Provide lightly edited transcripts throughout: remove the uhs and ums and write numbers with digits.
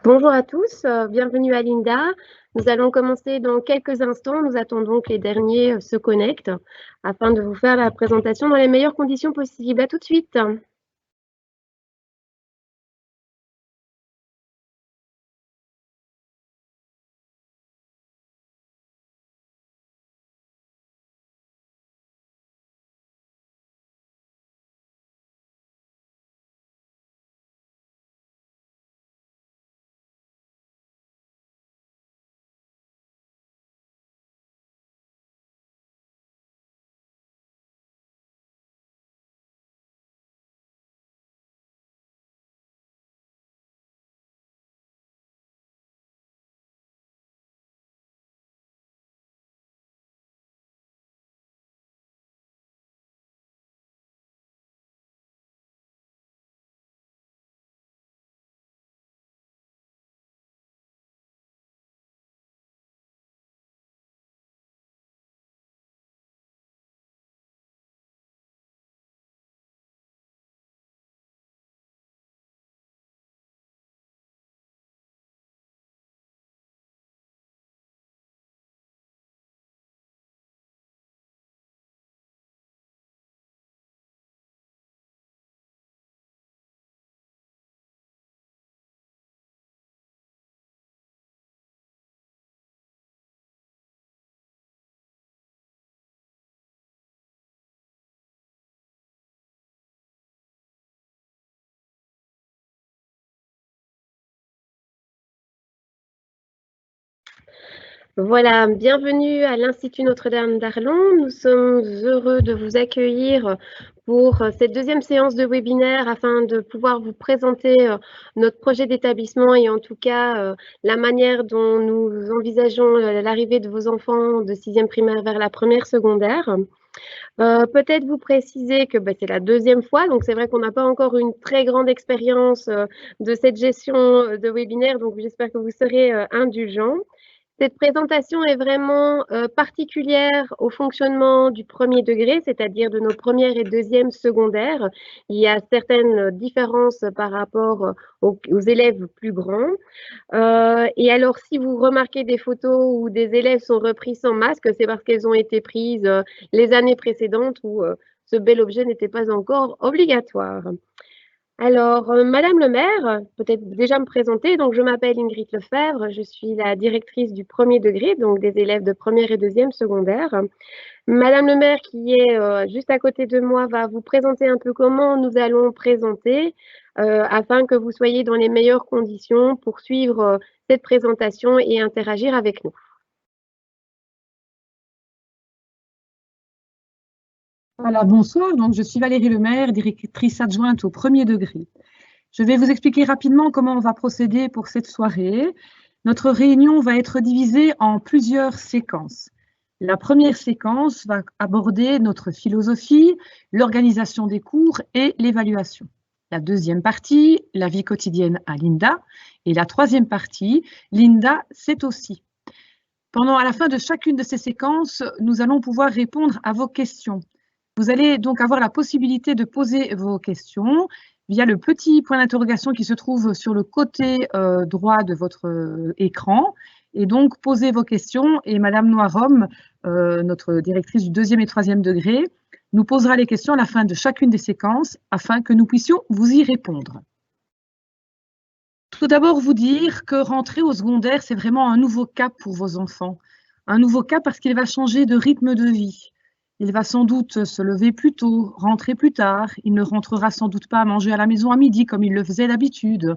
Bonjour à tous, bienvenue à Linda. Nous allons commencer dans quelques instants. Nous attendons que les derniers se connectent afin de vous faire la présentation dans les meilleures conditions possibles. À tout de suite. Voilà, bienvenue à l'Institut Notre-Dame d'Arlon. Nous sommes heureux de vous accueillir pour cette deuxième séance de webinaire afin de pouvoir vous présenter notre projet d'établissement et en tout cas la manière dont nous envisageons l'arrivée de vos enfants de 6e primaire vers la première secondaire. Peut-être vous préciser que c'est la deuxième fois, donc c'est vrai qu'on n'a pas encore une très grande expérience de cette gestion de webinaire, donc j'espère que vous serez indulgents. Cette présentation est vraiment particulière au fonctionnement du premier degré, c'est-à-dire de nos premières et deuxièmes secondaires. Il y a certaines différences par rapport aux élèves plus grands. Et alors, si vous remarquez des photos où des élèves sont repris sans masque, c'est parce qu'elles ont été prises les années précédentes où ce bel objet n'était pas encore obligatoire. Alors, Madame le maire, peut-être déjà me présenter. Donc, je m'appelle Ingrid Lefebvre, je suis la directrice du premier degré, donc des élèves de première et deuxième secondaire. Madame le maire, qui est juste à côté de moi, va vous présenter un peu comment nous allons présenter afin que vous soyez dans les meilleures conditions pour suivre cette présentation et interagir avec nous. Voilà, bonsoir. Donc, je suis Valérie Lemaire, directrice adjointe au premier degré. Je vais vous expliquer rapidement comment on va procéder pour cette soirée. Notre réunion va être divisée en plusieurs séquences. La première séquence va aborder notre philosophie, l'organisation des cours et l'évaluation. La deuxième partie, la vie quotidienne à Linda. Et la troisième partie, Linda, c'est aussi. À la fin de chacune de ces séquences, nous allons pouvoir répondre à vos questions. Vous allez donc avoir la possibilité de poser vos questions via le petit point d'interrogation qui se trouve sur le côté droit de votre écran. Et donc, posez vos questions et Madame Noirom, notre directrice du deuxième et troisième degré, nous posera les questions à la fin de chacune des séquences afin que nous puissions vous y répondre. Tout d'abord, vous dire que rentrer au secondaire, c'est vraiment un nouveau cap pour vos enfants. Un nouveau cap parce qu'il va changer de rythme de vie. Il va sans doute se lever plus tôt, rentrer plus tard. Il ne rentrera sans doute pas à manger à la maison à midi comme il le faisait d'habitude.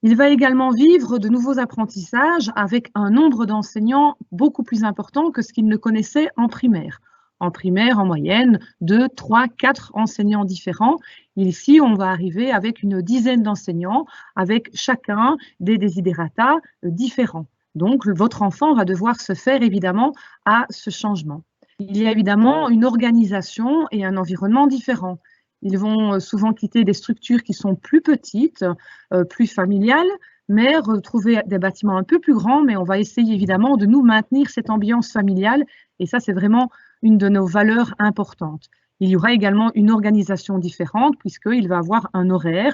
Il va également vivre de nouveaux apprentissages avec un nombre d'enseignants beaucoup plus important que ce qu'il ne connaissait en primaire. En primaire, en moyenne, 2, 3, 4 enseignants différents. Ici, on va arriver avec une dizaine d'enseignants, avec chacun des desiderata différents. Donc, votre enfant va devoir se faire évidemment à ce changement. Il y a évidemment une organisation et un environnement différents. Ils vont souvent quitter des structures qui sont plus petites, plus familiales, mais retrouver des bâtiments un peu plus grands, mais on va essayer évidemment de nous maintenir cette ambiance familiale, et ça c'est vraiment une de nos valeurs importantes. Il y aura également une organisation différente, puisqu'il va avoir un horaire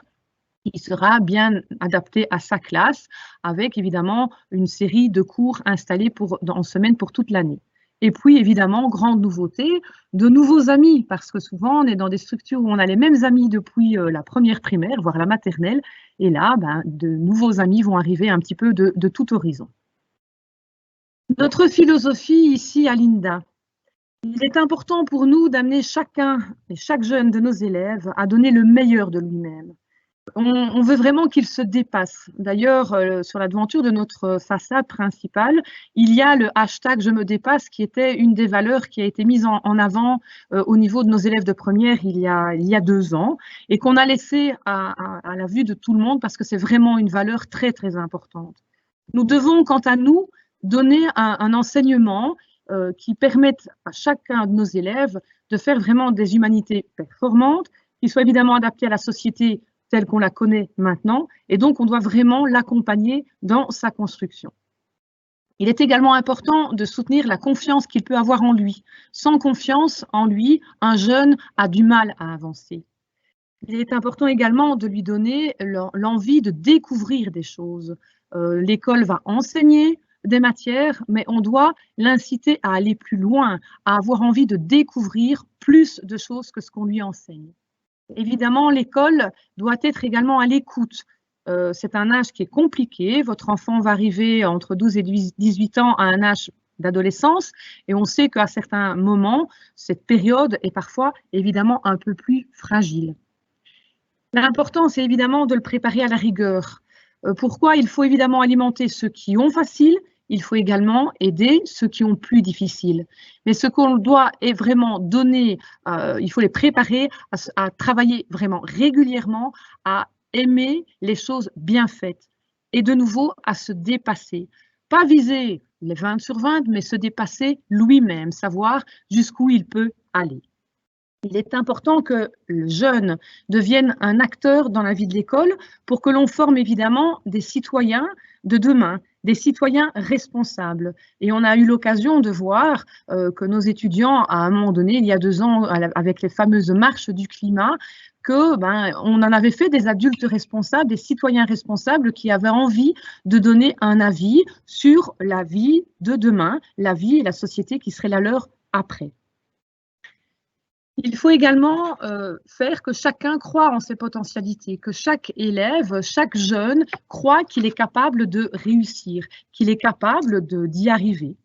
qui sera bien adapté à sa classe, avec évidemment une série de cours installés en semaine pour toute l'année. Et puis évidemment, grande nouveauté, de nouveaux amis, parce que souvent on est dans des structures où on a les mêmes amis depuis la première primaire, voire la maternelle, et là, de nouveaux amis vont arriver un petit peu de tout horizon. Notre philosophie ici à l'INDA. Il est important pour nous d'amener chacun et chaque jeune de nos élèves à donner le meilleur de lui-même. On veut vraiment qu'il se dépasse. D'ailleurs, sur la devanture de notre façade principale, il y a le hashtag « Je me dépasse » qui était une des valeurs qui a été mise en avant au niveau de nos élèves de première il y a 2 ans et qu'on a laissé à la vue de tout le monde parce que c'est vraiment une valeur très, très importante. Nous devons, quant à nous, donner un enseignement qui permette à chacun de nos élèves de faire vraiment des humanités performantes, qui soient évidemment adaptées à la société telle qu'on la connaît maintenant, et donc on doit vraiment l'accompagner dans sa construction. Il est également important de soutenir la confiance qu'il peut avoir en lui. Sans confiance en lui, un jeune a du mal à avancer. Il est important également de lui donner l'envie de découvrir des choses. L'école va enseigner des matières, mais on doit l'inciter à aller plus loin, à avoir envie de découvrir plus de choses que ce qu'on lui enseigne. Évidemment, l'école doit être également à l'écoute. C'est un âge qui est compliqué. Votre enfant va arriver entre 12 et 18 ans à un âge d'adolescence et on sait qu'à certains moments, cette période est parfois évidemment un peu plus fragile. L'important, c'est évidemment de le préparer à la rigueur. Pourquoi? Il faut évidemment alimenter ceux qui ont facile, il faut également aider ceux qui ont plus difficile. Mais ce qu'on doit est vraiment donner, il faut les préparer à travailler vraiment régulièrement, à aimer les choses bien faites et de nouveau à se dépasser. Pas viser les 20 sur 20, mais se dépasser lui-même, savoir jusqu'où il peut aller. Il est important que le jeune devienne un acteur dans la vie de l'école pour que l'on forme évidemment des citoyens de demain, des citoyens responsables. Et on a eu l'occasion de voir que nos étudiants, à un moment donné, il y a 2 ans, avec les fameuses marches du climat, on en avait fait des adultes responsables, des citoyens responsables qui avaient envie de donner un avis sur la vie de demain, la vie et la société qui serait la leur après. Il faut également faire que chacun croit en ses potentialités, que chaque élève, chaque jeune croit qu'il est capable de réussir, qu'il est capable d'y arriver.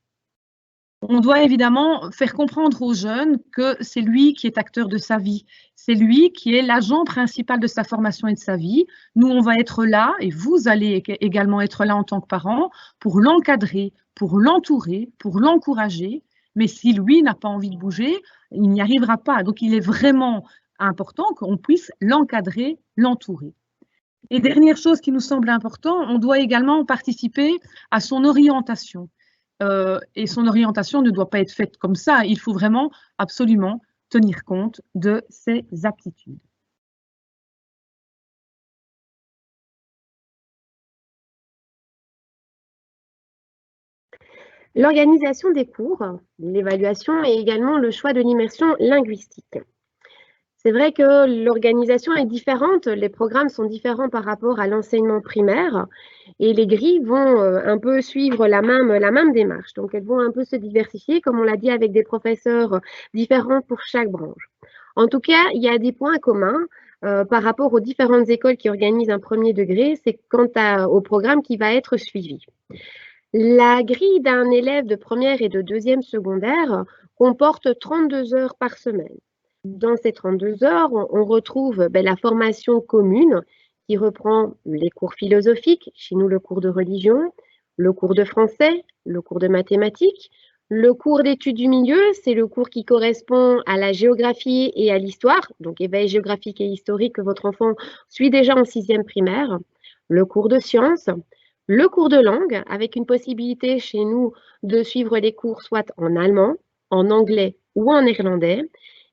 On doit évidemment faire comprendre aux jeunes que c'est lui qui est acteur de sa vie, c'est lui qui est l'agent principal de sa formation et de sa vie. Nous, on va être là, et vous allez également être là en tant que parents, pour l'encadrer, pour l'entourer, pour l'encourager. Mais si lui n'a pas envie de bouger, il n'y arrivera pas. Donc, il est vraiment important qu'on puisse l'encadrer, l'entourer. Et dernière chose qui nous semble importante, on doit également participer à son orientation. Et son orientation ne doit pas être faite comme ça. Il faut vraiment absolument tenir compte de ses aptitudes. L'organisation des cours, l'évaluation et également le choix de l'immersion linguistique. C'est vrai que l'organisation est différente, les programmes sont différents par rapport à l'enseignement primaire et les grilles vont un peu suivre la même démarche. Donc, elles vont un peu se diversifier, comme on l'a dit, avec des professeurs différents pour chaque branche. En tout cas, il y a des points communs par rapport aux différentes écoles qui organisent un premier degré, c'est quant au programme qui va être suivi. La grille d'un élève de première et de deuxième secondaire comporte 32 heures par semaine. Dans ces 32 heures, on retrouve la formation commune qui reprend les cours philosophiques, chez nous le cours de religion, le cours de français, le cours de mathématiques, le cours d'études du milieu, c'est le cours qui correspond à la géographie et à l'histoire, donc éveil géographique et historique que votre enfant suit déjà en 6e primaire, le cours de sciences, le cours de langue, avec une possibilité chez nous de suivre les cours soit en allemand, en anglais ou en néerlandais,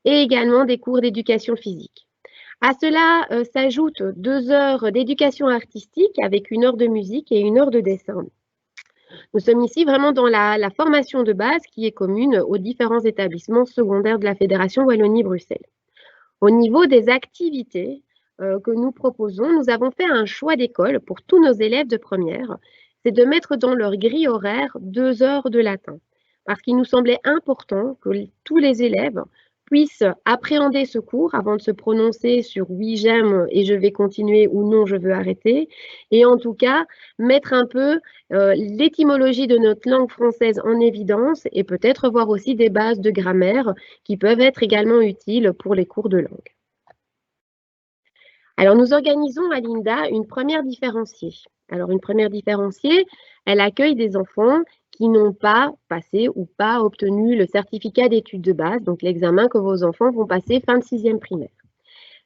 et également des cours d'éducation physique. À cela s'ajoutent 2 heures d'éducation artistique avec 1 heure de musique et 1 heure de dessin. Nous sommes ici vraiment dans la formation de base qui est commune aux différents établissements secondaires de la Fédération Wallonie-Bruxelles. Au niveau des activités, que nous proposons, nous avons fait un choix d'école pour tous nos élèves de première, c'est de mettre dans leur grille horaire 2 heures de latin, parce qu'il nous semblait important que tous les élèves puissent appréhender ce cours avant de se prononcer sur oui j'aime et je vais continuer ou non je veux arrêter, et en tout cas mettre un peu l'étymologie de notre langue française en évidence et peut-être voir aussi des bases de grammaire qui peuvent être également utiles pour les cours de langue. Alors, nous organisons à l'INDA une première différenciée. Alors, une première différenciée, elle accueille des enfants qui n'ont pas passé ou pas obtenu le certificat d'études de base, donc l'examen que vos enfants vont passer fin de 6e primaire.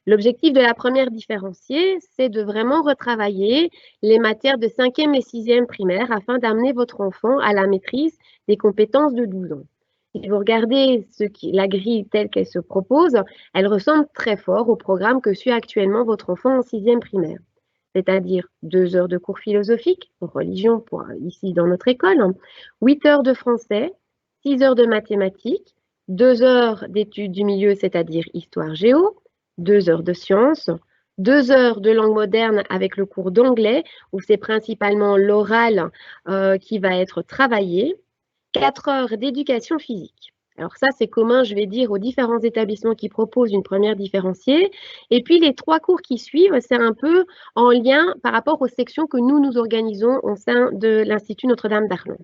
L'objectif de la première différenciée, c'est de vraiment retravailler les matières de 5e et 6e primaire afin d'amener votre enfant à la maîtrise des compétences de 12 ans. Si vous regardez la grille telle qu'elle se propose, elle ressemble très fort au programme que suit actuellement votre enfant en 6e primaire. C'est-à-dire 2 heures de cours philosophiques, religion pour ici dans notre école, 8 heures de français, 6 heures de mathématiques, 2 heures d'études du milieu, c'est-à-dire histoire géo, 2 heures de sciences, 2 heures de langue moderne avec le cours d'anglais, où c'est principalement l'oral qui va être travaillé, 4 heures d'éducation physique. Alors ça, c'est commun, je vais dire, aux différents établissements qui proposent une première différenciée. Et puis, les 3 cours qui suivent, c'est un peu en lien par rapport aux sections que nous organisons au sein de l'Institut Notre-Dame d'Arlon.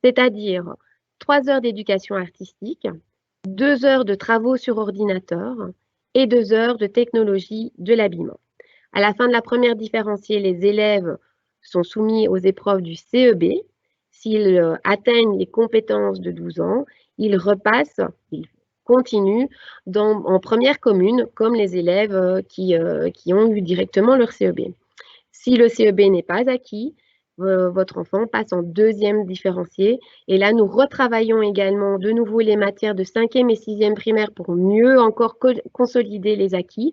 C'est-à-dire 3 heures d'éducation artistique, 2 heures de travaux sur ordinateur et 2 heures de technologie de l'habillement. À la fin de la première différenciée, les élèves sont soumis aux épreuves du CEB. S'ils atteignent les compétences de 12 ans, ils repassent, ils continuent en première commune, comme les élèves qui ont eu directement leur CEB. Si le CEB n'est pas acquis, votre enfant passe en 2e différenciée. Et là, nous retravaillons également de nouveau les matières de 5e et 6e primaire pour mieux encore consolider les acquis.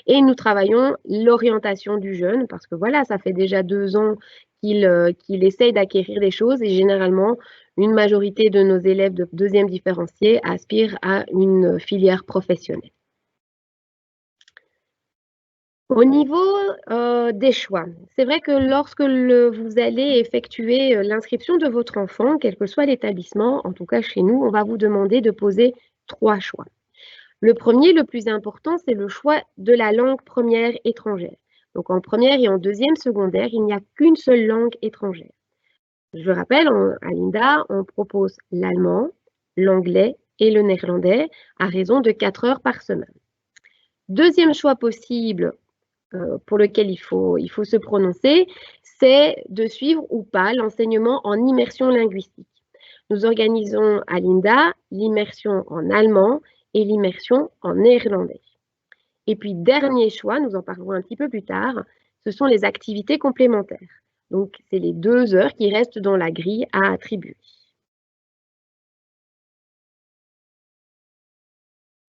Et nous travaillons l'orientation du jeune, parce que voilà, ça fait déjà 2 ans qu'il essaye d'acquérir des choses et généralement, une majorité de nos élèves de 2e différenciée aspirent à une filière professionnelle. Au niveau des choix, c'est vrai que lorsque vous allez effectuer l'inscription de votre enfant, quel que soit l'établissement, en tout cas chez nous, on va vous demander de poser 3 choix. Le premier, le plus important, c'est le choix de la langue première étrangère. Donc en première et en 2e secondaire, il n'y a qu'une seule langue étrangère. Je rappelle, à l'INDA, on propose l'allemand, l'anglais et le néerlandais à raison de 4 heures par semaine. Deuxième choix possible pour lequel il faut se prononcer, c'est de suivre ou pas l'enseignement en immersion linguistique. Nous organisons à l'INDA l'immersion en allemand et l'immersion en néerlandais. Et puis, dernier choix, nous en parlerons un petit peu plus tard, ce sont les activités complémentaires. Donc, c'est les 2 heures qui restent dans la grille à attribuer.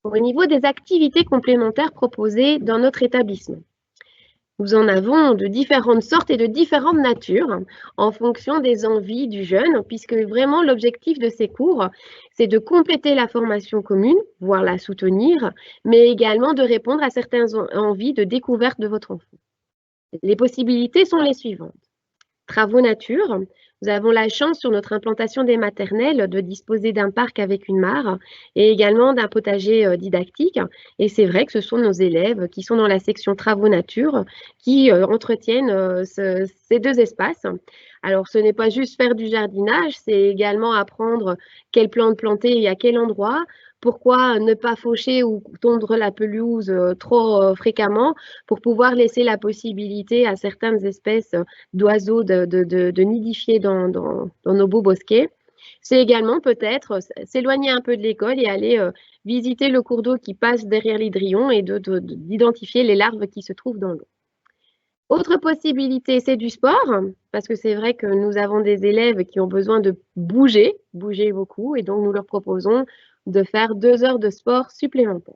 Au niveau des activités complémentaires proposées dans notre établissement, nous en avons de différentes sortes et de différentes natures en fonction des envies du jeune, puisque vraiment l'objectif de ces cours, c'est de compléter la formation commune, voire la soutenir, mais également de répondre à certaines envies de découverte de votre enfant. Les possibilités sont les suivantes. Travaux nature. Nous avons la chance sur notre implantation des maternelles de disposer d'un parc avec une mare et également d'un potager didactique. Et c'est vrai que ce sont nos élèves qui sont dans la section travaux nature qui entretiennent ces 2 espaces. Alors, ce n'est pas juste faire du jardinage, c'est également apprendre quelles plantes planter et à quel endroit. Pourquoi ne pas faucher ou tondre la pelouse trop fréquemment pour pouvoir laisser la possibilité à certaines espèces d'oiseaux de nidifier dans nos beaux bosquets. C'est également peut-être s'éloigner un peu de l'école et aller visiter le cours d'eau qui passe derrière l'hydrion et d'identifier les larves qui se trouvent dans l'eau. Autre possibilité, c'est du sport, parce que c'est vrai que nous avons des élèves qui ont besoin de bouger beaucoup, et donc nous leur proposons de faire 2 heures de sport supplémentaires.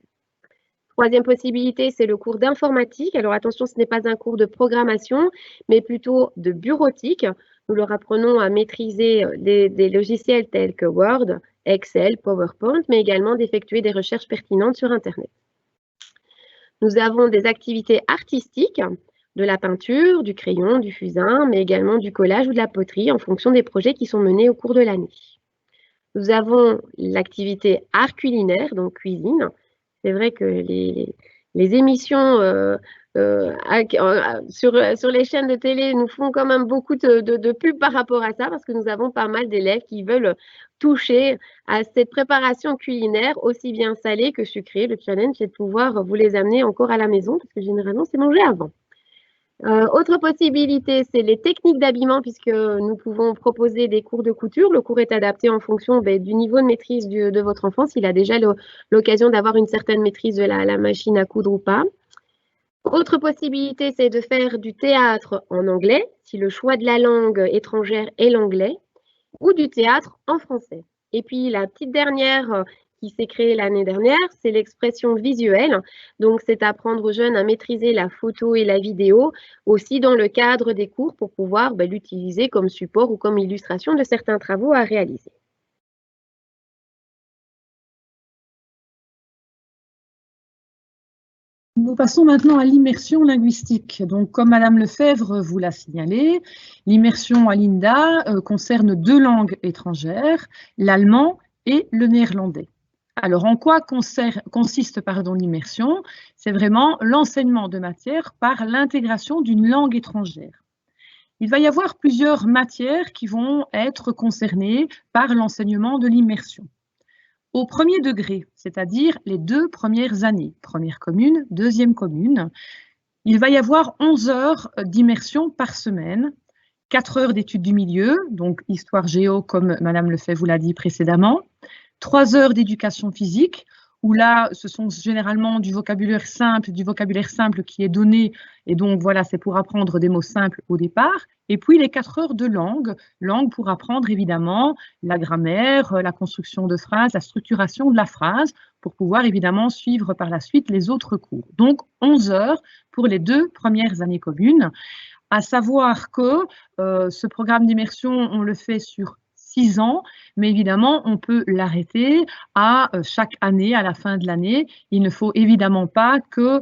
Troisième possibilité, c'est le cours d'informatique. Alors attention, ce n'est pas un cours de programmation, mais plutôt de bureautique. Nous leur apprenons à maîtriser des logiciels tels que Word, Excel, PowerPoint, mais également d'effectuer des recherches pertinentes sur Internet. Nous avons des activités artistiques, de la peinture, du crayon, du fusain, mais également du collage ou de la poterie en fonction des projets qui sont menés au cours de l'année. Nous avons l'activité art culinaire, donc cuisine. C'est vrai que les émissions sur les chaînes de télé nous font quand même beaucoup de pubs par rapport à ça, parce que nous avons pas mal d'élèves qui veulent toucher à cette préparation culinaire, aussi bien salée que sucrée. Le challenge, c'est de pouvoir vous les amener encore à la maison, parce que généralement, c'est mangé avant. Autre possibilité, c'est les techniques d'habillement, puisque nous pouvons proposer des cours de couture. Le cours est adapté en fonction du niveau de maîtrise de votre enfant, s'il a déjà l'occasion d'avoir une certaine maîtrise de la machine à coudre ou pas. Autre possibilité, c'est de faire du théâtre en anglais, si le choix de la langue étrangère est l'anglais, ou du théâtre en français. Et puis la petite dernière qui s'est créée l'année dernière, c'est l'expression visuelle. Donc, c'est apprendre aux jeunes à maîtriser la photo et la vidéo, aussi dans le cadre des cours pour pouvoir l'utiliser comme support ou comme illustration de certains travaux à réaliser. Nous passons maintenant à l'immersion linguistique. Donc, comme Madame Lefebvre vous l'a signalé, l'immersion à l'INDA concerne 2 langues étrangères, l'allemand et le néerlandais. Alors, en quoi consiste l'immersion? C'est vraiment l'enseignement de matière par l'intégration d'une langue étrangère. Il va y avoir plusieurs matières qui vont être concernées par l'enseignement de l'immersion. Au premier degré, c'est-à-dire les 2 premières années, première commune, deuxième commune, il va y avoir 11 heures d'immersion par semaine, 4 heures d'études du milieu, donc histoire géo comme Madame Lefebvre vous l'a dit précédemment, 3 heures d'éducation physique, où là, ce sont généralement du vocabulaire simple qui est donné, et donc voilà, c'est pour apprendre des mots simples au départ, et puis les 4 heures de langue pour apprendre évidemment la grammaire, la construction de phrases, la structuration de la phrase, pour pouvoir évidemment suivre par la suite les autres cours. Donc 11 heures pour les 2 premières années communes, à savoir que ce programme d'immersion, on le fait sur 6 ans, mais évidemment, on peut l'arrêter à chaque année, à la fin de l'année. Il ne faut évidemment pas que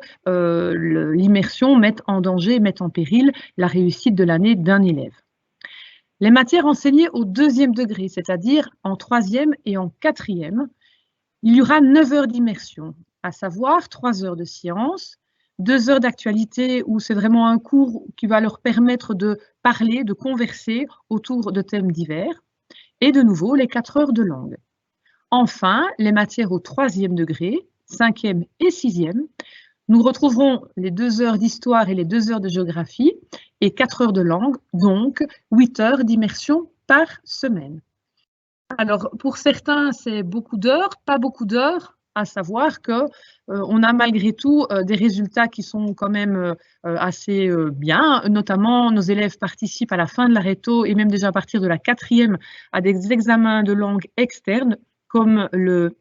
l'immersion mette en danger, mette en péril la réussite de l'année d'un élève. Les matières enseignées au 2e degré, c'est-à-dire en 3e et en 4e, il y aura 9 heures d'immersion, à savoir 3 heures de sciences, 2 heures d'actualité où c'est vraiment un cours qui va leur permettre de parler, de converser autour de thèmes divers, et de nouveau les 4 heures de langue. Enfin, les matières au 3e degré, 5e et 6e, nous retrouverons les 2 heures d'histoire et les 2 heures de géographie et 4 heures de langue, donc 8 heures d'immersion par semaine. Alors, pour certains, c'est beaucoup d'heures, pas beaucoup d'heures, à savoir qu'on a malgré tout des résultats qui sont quand même assez bien. Notamment, nos élèves participent à la fin de la réto et même déjà à partir de la 4e à des examens de langue externes comme le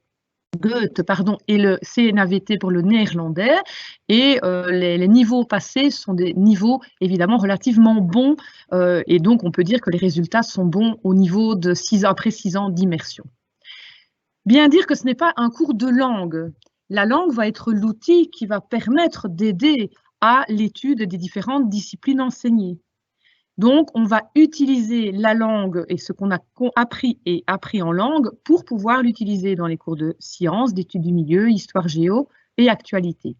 Goethe, et le CNAVT pour le néerlandais, et les niveaux passés sont des niveaux évidemment relativement bons, et donc on peut dire que les résultats sont bons au niveau de après 6 ans d'immersion. Bien dire que ce n'est pas un cours de langue. La langue va être l'outil qui va permettre d'aider à l'étude des différentes disciplines enseignées. Donc, on va utiliser la langue et ce qu'on a appris en langue pour pouvoir l'utiliser dans les cours de sciences, d'études du milieu, histoire géo et actualité.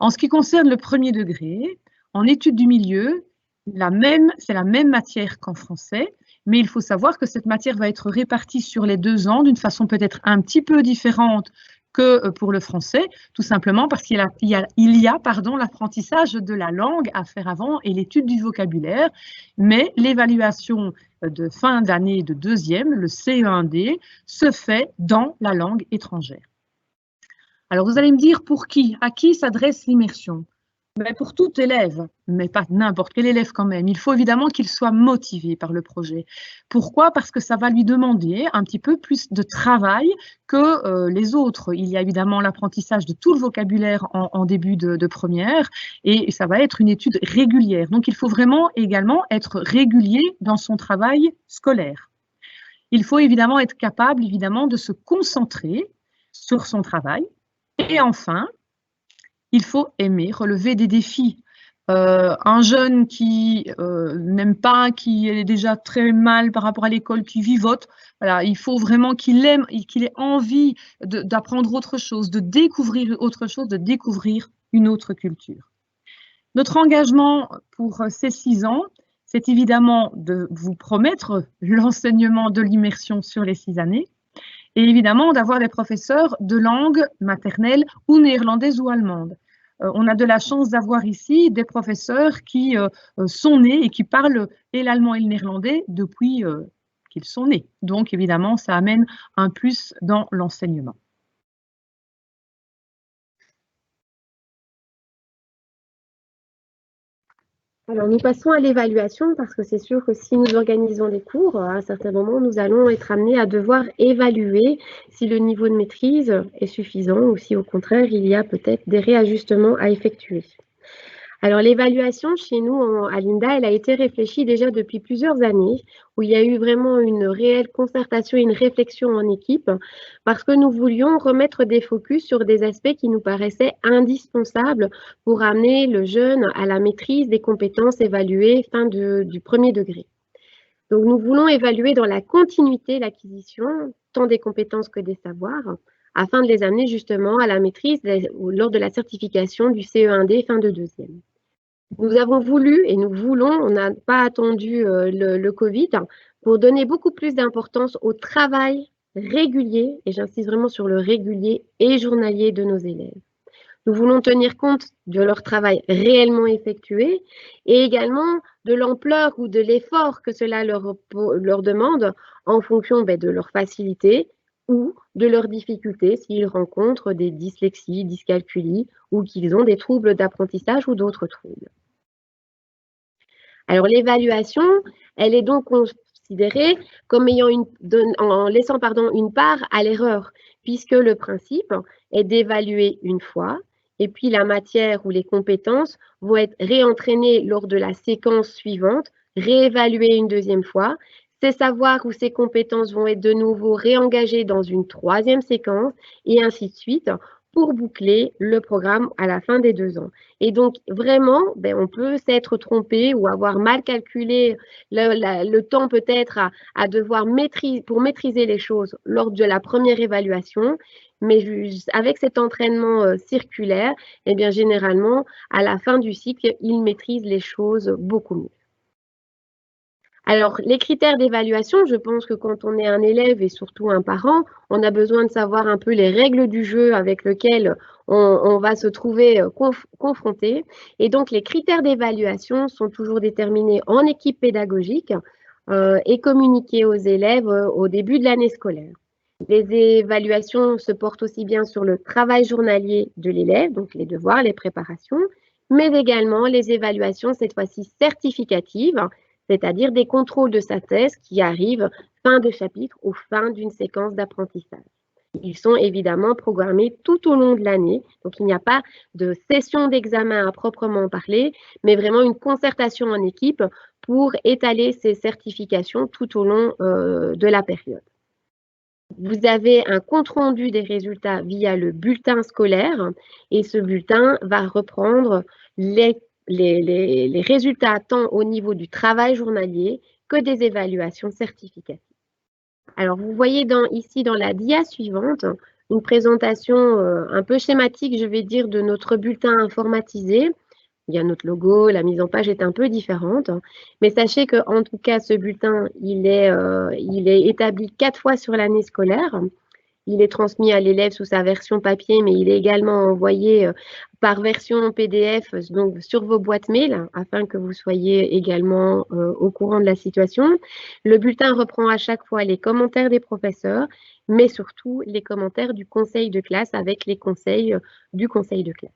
En ce qui concerne le 1er degré, en études du milieu, c'est la même matière qu'en français, mais il faut savoir que cette matière va être répartie sur les 2 ans d'une façon peut-être un petit peu différente que pour le français, tout simplement parce qu'il y a l'apprentissage de la langue à faire avant et l'étude du vocabulaire, mais l'évaluation de fin d'année de 2e, le CE1D, se fait dans la langue étrangère. Alors vous allez me dire pour qui? À qui s'adresse l'immersion? Mais pour tout élève, mais pas n'importe quel élève quand même. Il faut évidemment qu'il soit motivé par le projet. Pourquoi? Parce que ça va lui demander un petit peu plus de travail que les autres. Il y a évidemment l'apprentissage de tout le vocabulaire en début de première et ça va être une étude régulière. Donc il faut vraiment également être régulier dans son travail scolaire. Il faut évidemment être capable de se concentrer sur son travail. Et enfin, il faut aimer relever des défis. Un jeune qui n'aime pas, qui est déjà très mal par rapport à l'école, qui vivote, voilà, il faut vraiment qu'il aime et qu'il ait envie d'apprendre autre chose, de découvrir autre chose, de découvrir une autre culture. Notre engagement pour ces 6 ans, c'est évidemment de vous promettre l'enseignement de l'immersion sur les 6 années et évidemment d'avoir des professeurs de langue maternelle ou néerlandaise ou allemande. On a de la chance d'avoir ici des professeurs qui sont nés et qui parlent et l'allemand et le néerlandais depuis qu'ils sont nés. Donc, évidemment, ça amène un plus dans l'enseignement. Alors, nous passons à l'évaluation parce que c'est sûr que si nous organisons des cours, à un certain moment, nous allons être amenés à devoir évaluer si le niveau de maîtrise est suffisant ou si au contraire, il y a peut-être des réajustements à effectuer. Alors, l'évaluation chez nous à l'INDA, elle a été réfléchie déjà depuis plusieurs années, où il y a eu vraiment une réelle concertation et une réflexion en équipe, parce que nous voulions remettre des focus sur des aspects qui nous paraissaient indispensables pour amener le jeune à la maîtrise des compétences évaluées du premier degré. Donc, nous voulons évaluer dans la continuité l'acquisition, tant des compétences que des savoirs, afin de les amener justement à la maîtrise lors de la certification du CE1D fin de deuxième. Nous avons voulu et nous voulons, on n'a pas attendu le Covid, pour donner beaucoup plus d'importance au travail régulier, et j'insiste vraiment sur le régulier et journalier de nos élèves. Nous voulons tenir compte de leur travail réellement effectué et également de l'ampleur ou de l'effort que cela leur demande en fonction de leur facilité ou de leurs difficultés s'ils rencontrent des dyslexies, dyscalculies ou qu'ils ont des troubles d'apprentissage ou d'autres troubles. Alors l'évaluation, elle est donc considérée comme en laissant une part à l'erreur, puisque le principe est d'évaluer une fois, et puis la matière ou les compétences vont être réentraînées lors de la séquence suivante, réévaluées une deuxième fois. Ces savoirs ou ces compétences vont être de nouveau réengagés dans une troisième séquence, et ainsi de suite, pour boucler le programme à la fin des 2 ans. Et donc, vraiment, on peut s'être trompé ou avoir mal calculé le temps peut-être à devoir maîtriser les choses lors de la première évaluation. Mais avec cet entraînement circulaire, eh bien, généralement, à la fin du cycle, ils maîtrisent les choses beaucoup mieux. Alors, les critères d'évaluation, je pense que quand on est un élève et surtout un parent, on a besoin de savoir un peu les règles du jeu avec lesquelles on va se trouver confronté. Et donc, les critères d'évaluation sont toujours déterminés en équipe pédagogique et communiqués aux élèves au début de l'année scolaire. Les évaluations se portent aussi bien sur le travail journalier de l'élève, donc les devoirs, les préparations, mais également les évaluations, cette fois-ci certificatives, c'est-à-dire des contrôles de sa thèse qui arrivent fin de chapitre ou fin d'une séquence d'apprentissage. Ils sont évidemment programmés tout au long de l'année, donc il n'y a pas de session d'examen à proprement parler, mais vraiment une concertation en équipe pour étaler ces certifications tout au long de la période. Vous avez un compte-rendu des résultats via le bulletin scolaire et ce bulletin va reprendre les résultats tant au niveau du travail journalier que des évaluations certificatives. Alors, vous voyez ici dans la dia suivante une présentation un peu schématique, je vais dire, de notre bulletin informatisé. Il y a notre logo, la mise en page est un peu différente, mais sachez qu'en tout cas, ce bulletin, il est établi 4 fois sur l'année scolaire. Il est transmis à l'élève sous sa version papier, mais il est également envoyé par version PDF donc sur vos boîtes mail afin que vous soyez également au courant de la situation. Le bulletin reprend à chaque fois les commentaires des professeurs, mais surtout les commentaires du conseil de classe avec les conseils du conseil de classe.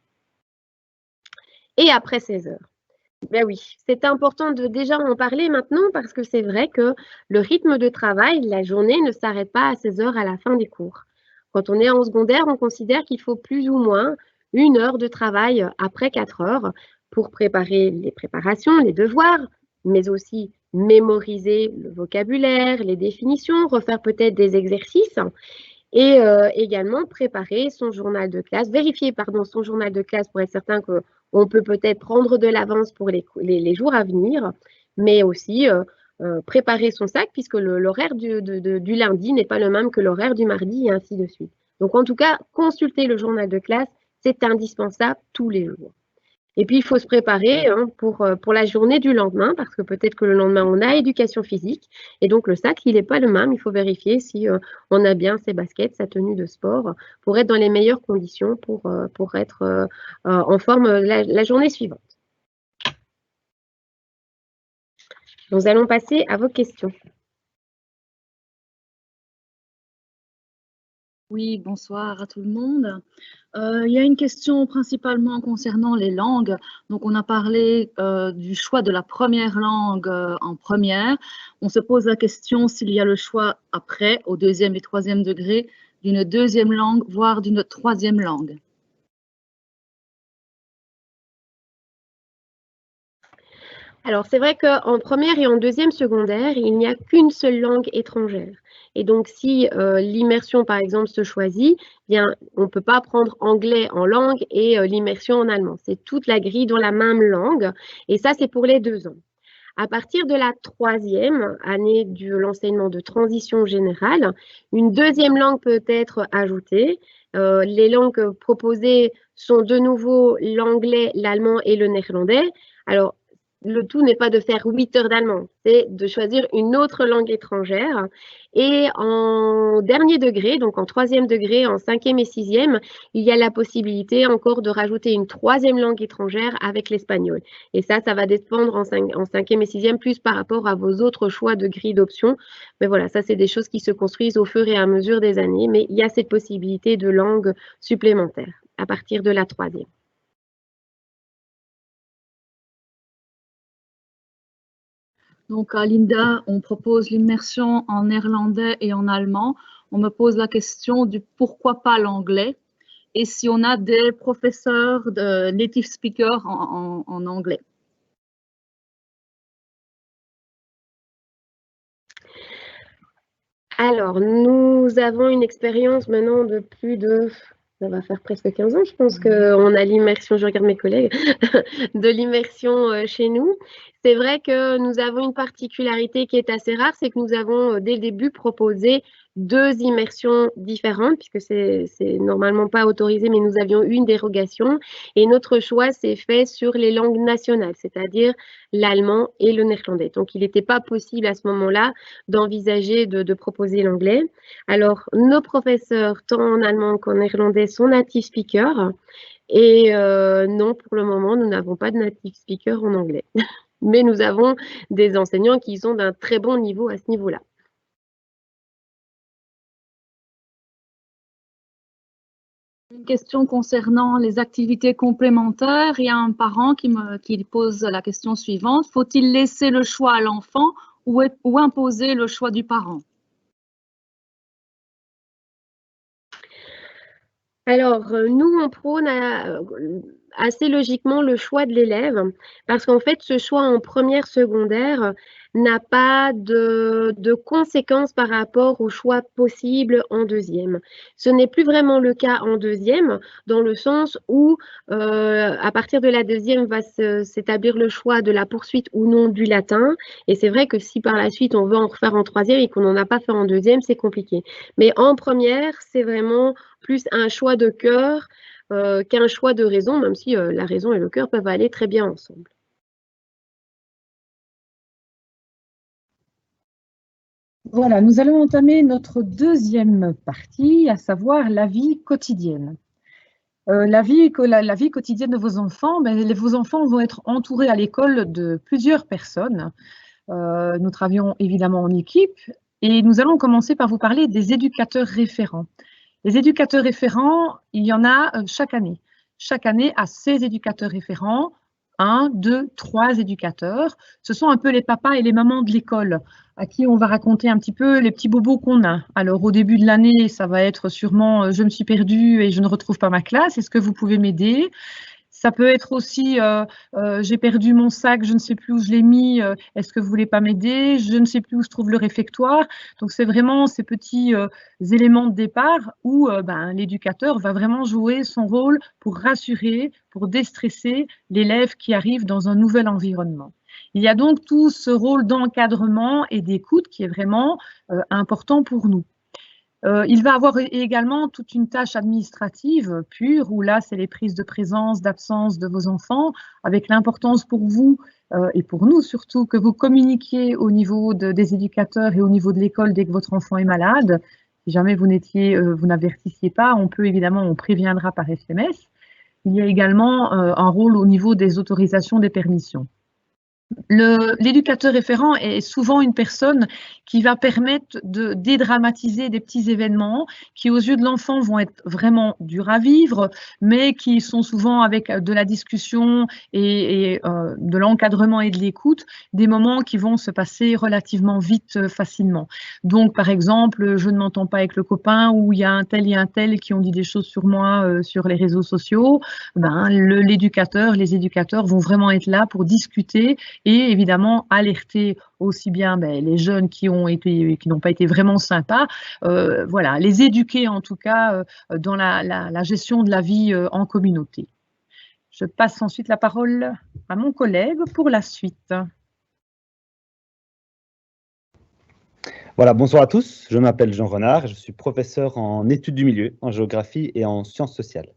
Et après 16 heures. Ben oui, c'est important de déjà en parler maintenant parce que c'est vrai que le rythme de travail, la journée ne s'arrête pas à 16 heures à la fin des cours. Quand on est en secondaire, on considère qu'il faut plus ou moins 1 heure de travail après 4 heures pour préparer les préparations, les devoirs, mais aussi mémoriser le vocabulaire, les définitions, refaire peut-être des exercices. Et également préparer son journal de classe, vérifier pardon, son journal de classe pour être certain qu'on peut peut-être prendre de l'avance pour les jours à venir, mais aussi préparer son sac puisque l'horaire du lundi n'est pas le même que l'horaire du mardi et ainsi de suite. Donc en tout cas, consulter le journal de classe, c'est indispensable tous les jours. Et puis, il faut se préparer pour la journée du lendemain, parce que peut-être que le lendemain, on a éducation physique. Et donc, le sac, il n'est pas le même. Il faut vérifier si on a bien ses baskets, sa tenue de sport, pour être dans les meilleures conditions pour être en forme la journée suivante. Nous allons passer à vos questions. Oui, bonsoir à tout le monde. Il y a une question principalement concernant les langues. Donc, on a parlé du choix de la première langue en première. On se pose la question s'il y a le choix après, au deuxième et troisième degré, d'une deuxième langue, voire d'une troisième langue. Alors, c'est vrai qu'en première et en deuxième secondaire, il n'y a qu'une seule langue étrangère. Et donc, si l'immersion, par exemple, se choisit, bien, on ne peut pas prendre anglais en langue et l'immersion en allemand. C'est toute la grille dans la même langue. Et ça, c'est pour les 2 ans. À partir de la troisième année de l'enseignement de transition générale, une deuxième langue peut être ajoutée. Les langues proposées sont de nouveau l'anglais, l'allemand et le néerlandais. Alors, le tout n'est pas de faire 8 heures d'allemand, c'est de choisir une autre langue étrangère. Et en dernier degré, donc en troisième degré, en cinquième et sixième, il y a la possibilité encore de rajouter une troisième langue étrangère avec l'espagnol. Et ça va dépendre en cinquième et sixième plus par rapport à vos autres choix de grille d'options. Mais voilà, ça, c'est des choses qui se construisent au fur et à mesure des années. Mais il y a cette possibilité de langue supplémentaire à partir de la troisième. Donc, à Linda, on propose l'immersion en néerlandais et en allemand. On me pose la question du pourquoi pas l'anglais et si on a des professeurs de native speakers en anglais. Alors, nous avons une expérience maintenant de plus de, ça va faire presque 15 ans, je pense qu'on a l'immersion, je regarde mes collègues, de l'immersion chez nous. C'est vrai que nous avons une particularité qui est assez rare, c'est que nous avons dès le début proposé 2 immersions différentes, puisque c'est normalement pas autorisé, mais nous avions eu une dérogation. Et notre choix s'est fait sur les langues nationales, c'est-à-dire l'allemand et le néerlandais. Donc, il n'était pas possible à ce moment-là d'envisager de proposer l'anglais. Alors, nos professeurs, tant en allemand qu'en néerlandais, sont native speakers. Et non, pour le moment, nous n'avons pas de native speaker en anglais. Mais nous avons des enseignants qui sont d'un très bon niveau à ce niveau-là. Une question concernant les activités complémentaires. Il y a un parent qui pose la question suivante. Faut-il laisser le choix à l'enfant ou imposer le choix du parent? Alors, nous, on prône assez logiquement le choix de l'élève parce qu'en fait, ce choix en première secondaire n'a pas de conséquences par rapport au choix possible en deuxième. Ce n'est plus vraiment le cas en deuxième dans le sens où à partir de la deuxième va s'établir le choix de la poursuite ou non du latin. Et c'est vrai que si par la suite on veut en refaire en troisième et qu'on n'en a pas fait en deuxième, c'est compliqué. Mais en première, c'est vraiment plus un choix de cœur qu'un choix de raison, même si la raison et le cœur peuvent aller très bien ensemble. Voilà, nous allons entamer notre deuxième partie, à savoir la vie quotidienne. La vie quotidienne de vos enfants, vos enfants vont être entourés à l'école de plusieurs personnes. Nous travaillons évidemment en équipe et nous allons commencer par vous parler des éducateurs référents. Les éducateurs référents, il y en a chaque année. Chaque année, à 16 éducateurs référents, 1, 2, 3 éducateurs. Ce sont un peu les papas et les mamans de l'école à qui on va raconter un petit peu les petits bobos qu'on a. Alors, au début de l'année, ça va être sûrement « je me suis perdue et je ne retrouve pas ma classe, est-ce que vous pouvez m'aider ?» Ça peut être aussi j'ai perdu mon sac, je ne sais plus où je l'ai mis, est-ce que vous voulez pas m'aider? Je ne sais plus où se trouve le réfectoire. Donc c'est vraiment ces petits éléments de départ où l'éducateur va vraiment jouer son rôle pour rassurer, pour déstresser l'élève qui arrive dans un nouvel environnement. Il y a donc tout ce rôle d'encadrement et d'écoute qui est vraiment important pour nous. Il va avoir également toute une tâche administrative pure, où là, c'est les prises de présence, d'absence de vos enfants, avec l'importance pour vous et pour nous surtout que vous communiquiez au niveau des éducateurs et au niveau de l'école dès que votre enfant est malade. Si jamais vous n'avertissiez pas, on préviendra par SMS. Il y a également un rôle au niveau des autorisations, des permissions. L'éducateur référent est souvent une personne qui va permettre de dédramatiser des petits événements qui, aux yeux de l'enfant, vont être vraiment durs à vivre, mais qui sont souvent avec de la discussion et de l'encadrement et de l'écoute, des moments qui vont se passer relativement vite, facilement. Donc, par exemple, je ne m'entends pas avec le copain, ou il y a un tel qui ont dit des choses sur moi sur les réseaux sociaux. Les éducateurs vont vraiment être là pour discuter et évidemment alerter aussi bien les jeunes qui n'ont pas été vraiment sympas, les éduquer en tout cas dans la gestion de la vie en communauté. Je passe ensuite la parole à mon collègue pour la suite. Voilà, bonsoir à tous, je m'appelle Jean Renard, je suis professeur en études du milieu, en géographie et en sciences sociales.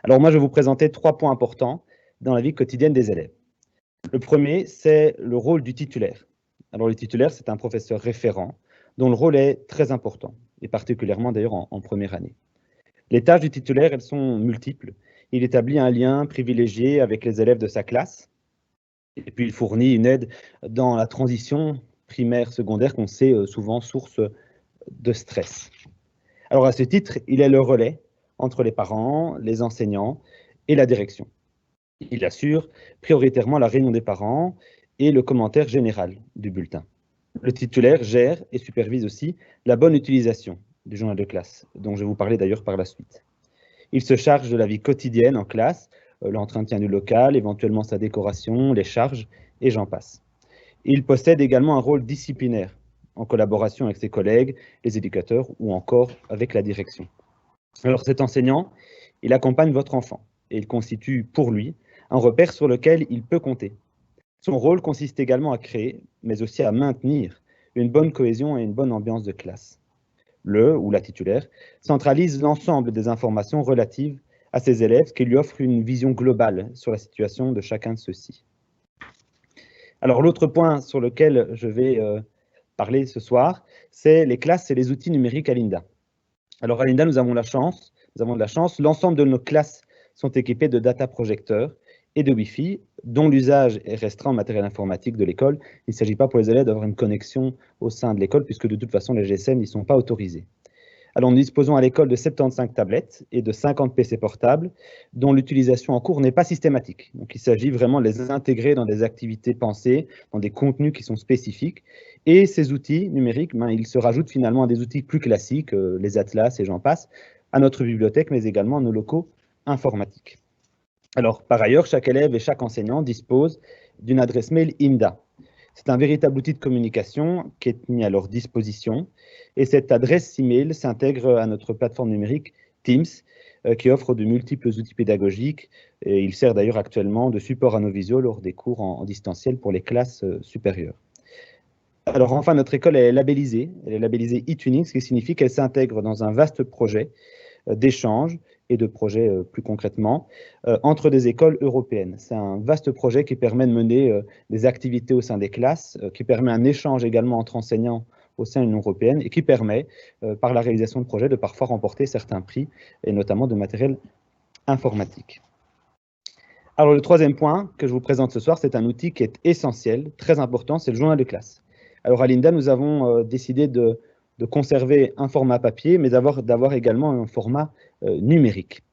Alors moi, je vais vous présenter 3 points importants dans la vie quotidienne des élèves. Le premier, c'est le rôle du titulaire. Alors le titulaire, c'est un professeur référent dont le rôle est très important, et particulièrement d'ailleurs en première année. Les tâches du titulaire, elles sont multiples. Il établit un lien privilégié avec les élèves de sa classe, et puis il fournit une aide dans la transition primaire-secondaire qu'on sait souvent source de stress. Alors à ce titre, il est le relais entre les parents, les enseignants et la direction. Il assure prioritairement la réunion des parents et le commentaire général du bulletin. Le titulaire gère et supervise aussi la bonne utilisation du journal de classe, dont je vais vous parler d'ailleurs par la suite. Il se charge de la vie quotidienne en classe, l'entretien du local, éventuellement sa décoration, les charges, et j'en passe. Il possède également un rôle disciplinaire, en collaboration avec ses collègues, les éducateurs ou encore avec la direction. Alors cet enseignant, il accompagne votre enfant et il constitue pour lui un repère sur lequel il peut compter. Son rôle consiste également à créer, mais aussi à maintenir une bonne cohésion et une bonne ambiance de classe. Le ou la titulaire centralise l'ensemble des informations relatives à ses élèves, ce qui lui offre une vision globale sur la situation de chacun de ceux-ci. Alors l'autre point sur lequel je vais parler ce soir, c'est les classes et les outils numériques à l'INDA. Alors à l'INDA, nous avons de la chance, l'ensemble de nos classes sont équipées de data projecteurs et de Wi-Fi, dont l'usage est restreint en matériel informatique de l'école. Il ne s'agit pas pour les élèves d'avoir une connexion au sein de l'école, puisque de toute façon, les GSM n'y sont pas autorisés. Alors, nous disposons à l'école de 75 tablettes et de 50 PC portables, dont l'utilisation en cours n'est pas systématique. Donc, il s'agit vraiment de les intégrer dans des activités pensées, dans des contenus qui sont spécifiques. Et ces outils numériques, ils se rajoutent finalement à des outils plus classiques, les atlas et j'en passe, à notre bibliothèque, mais également à nos locaux informatiques. Alors, par ailleurs, chaque élève et chaque enseignant dispose d'une adresse mail INDA. C'est un véritable outil de communication qui est mis à leur disposition. Et cette adresse email s'intègre à notre plateforme numérique Teams, qui offre de multiples outils pédagogiques. Et il sert d'ailleurs actuellement de support à nos visios lors des cours en distanciel pour les classes supérieures. Alors enfin, notre école est labellisée. Elle est labellisée e-tuning, ce qui signifie qu'elle s'intègre dans un vaste projet d'échange et de projets plus concrètement, entre des écoles européennes. C'est un vaste projet qui permet de mener des activités au sein des classes, qui permet un échange également entre enseignants au sein de l'Union européenne et qui permet, par la réalisation de projets, de parfois remporter certains prix, et notamment de matériel informatique. Alors le troisième point que je vous présente ce soir, c'est un outil qui est essentiel, très important, c'est le journal de classe. Alors à l'INDA, nous avons décidé de conserver un format papier, mais d'avoir également un format numérique.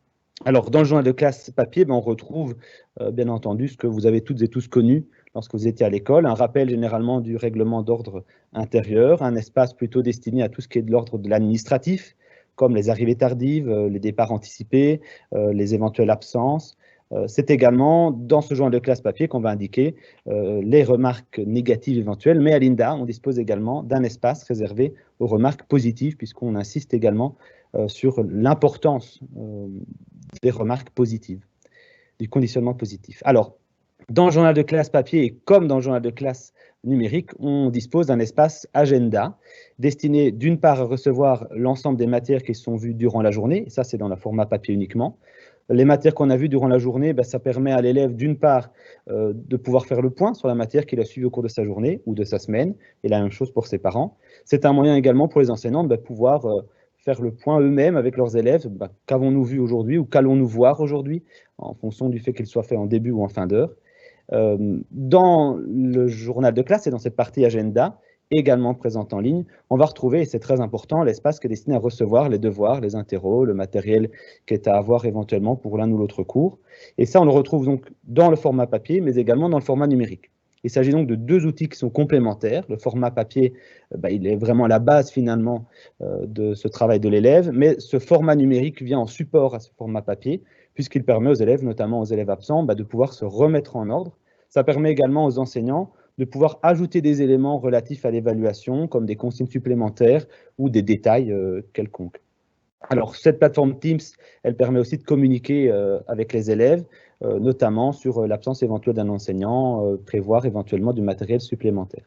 Alors, dans le journal de classe papier, on retrouve bien entendu ce que vous avez toutes et tous connu lorsque vous étiez à l'école, un rappel généralement du règlement d'ordre intérieur, un espace plutôt destiné à tout ce qui est de l'ordre de l'administratif, comme les arrivées tardives, les départs anticipés, les éventuelles absences, C'est également dans ce journal de classe papier qu'on va indiquer les remarques négatives éventuelles, mais à l'INDA, on dispose également d'un espace réservé aux remarques positives, puisqu'on insiste également sur l'importance des remarques positives, du conditionnement positif. Alors, dans le journal de classe papier et comme dans le journal de classe numérique, on dispose d'un espace agenda destiné d'une part à recevoir l'ensemble des matières qui sont vues durant la journée, et ça c'est dans le format papier uniquement. Les matières qu'on a vues durant la journée, ça permet à l'élève d'une part de pouvoir faire le point sur la matière qu'il a suivie au cours de sa journée ou de sa semaine, et la même chose pour ses parents. C'est un moyen également pour les enseignants de pouvoir faire le point eux-mêmes avec leurs élèves, qu'avons-nous vu aujourd'hui ou qu'allons-nous voir aujourd'hui, en fonction du fait qu'il soit fait en début ou en fin d'heure. Dans le journal de classe et dans cette partie agenda, également présente en ligne, on va retrouver, et c'est très important, l'espace qui est destiné à recevoir les devoirs, les interros, le matériel qui est à avoir éventuellement pour l'un ou l'autre cours. Et ça, on le retrouve donc dans le format papier, mais également dans le format numérique. Il s'agit donc de deux outils qui sont complémentaires. Le format papier, il est vraiment la base finalement de ce travail de l'élève, mais ce format numérique vient en support à ce format papier, puisqu'il permet aux élèves, notamment aux élèves absents, de pouvoir se remettre en ordre. Ça permet également aux enseignants de pouvoir ajouter des éléments relatifs à l'évaluation, comme des consignes supplémentaires ou des détails quelconques. Alors, cette plateforme Teams, elle permet aussi de communiquer avec les élèves, notamment sur l'absence éventuelle d'un enseignant, prévoir éventuellement du matériel supplémentaire.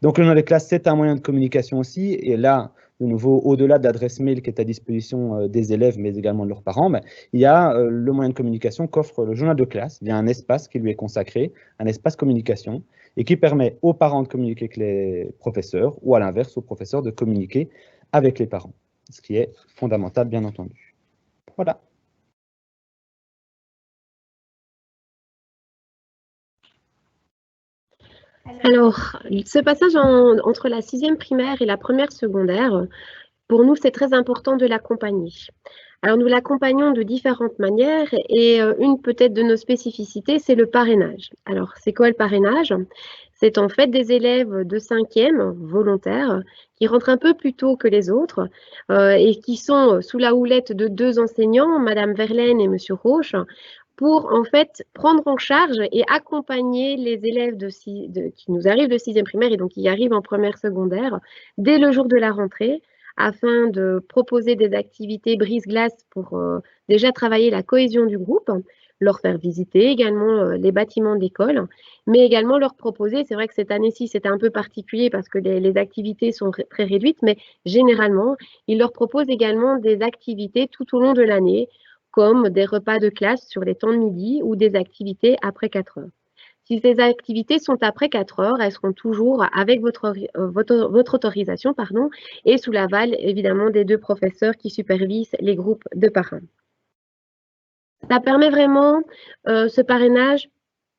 Donc, le journal de classe, c'est un moyen de communication aussi, et là, de nouveau, au-delà de l'adresse mail qui est à disposition des élèves, mais également de leurs parents, il y a le moyen de communication qu'offre le journal de classe. Il y a un espace qui lui est consacré, un espace communication, et qui permet aux parents de communiquer avec les professeurs, ou à l'inverse, aux professeurs de communiquer avec les parents, ce qui est fondamental, bien entendu. Voilà. Alors, ce passage entre la 6e primaire et la première secondaire, pour nous, c'est très important de l'accompagner. Alors, nous l'accompagnons de différentes manières et une peut-être de nos spécificités, c'est le parrainage. Alors, c'est quoi le parrainage? C'est en fait des élèves de 5e volontaires qui rentrent un peu plus tôt que les autres et qui sont sous la houlette de 2 enseignants, Madame Verlaine et Monsieur Roche, pour en fait prendre en charge et accompagner les élèves qui nous arrivent de 6e primaire et donc qui arrivent en première secondaire dès le jour de la rentrée, afin de proposer des activités brise-glace pour déjà travailler la cohésion du groupe, leur faire visiter également les bâtiments de l'école, mais également leur proposer, c'est vrai que cette année-ci c'était un peu particulier parce que les activités sont très réduites, mais généralement, ils leur proposent également des activités tout au long de l'année, comme des repas de classe sur les temps de midi ou des activités après 4 heures. Si ces activités sont après 4 heures, elles seront toujours avec votre autorisation et sous l'aval évidemment des 2 professeurs qui supervisent les groupes de parrains. Ça permet vraiment, ce parrainage,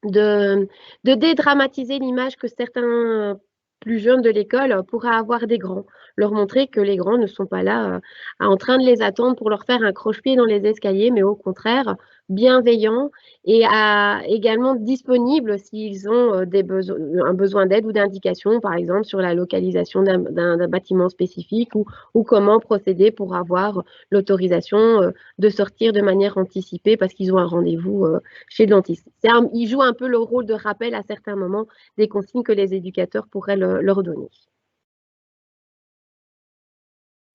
de dédramatiser l'image que certains plus jeunes de l'école pourraient avoir des grands, leur montrer que les grands ne sont pas là en train de les attendre pour leur faire un croche-pied dans les escaliers, mais au contraire bienveillants et également disponibles s'ils ont un besoin d'aide ou d'indication, par exemple sur la localisation d'un bâtiment spécifique ou comment procéder pour avoir l'autorisation de sortir de manière anticipée parce qu'ils ont un rendez-vous chez le dentiste. Ils jouent un peu le rôle de rappel à certains moments des consignes que les éducateurs pourraient leur donner.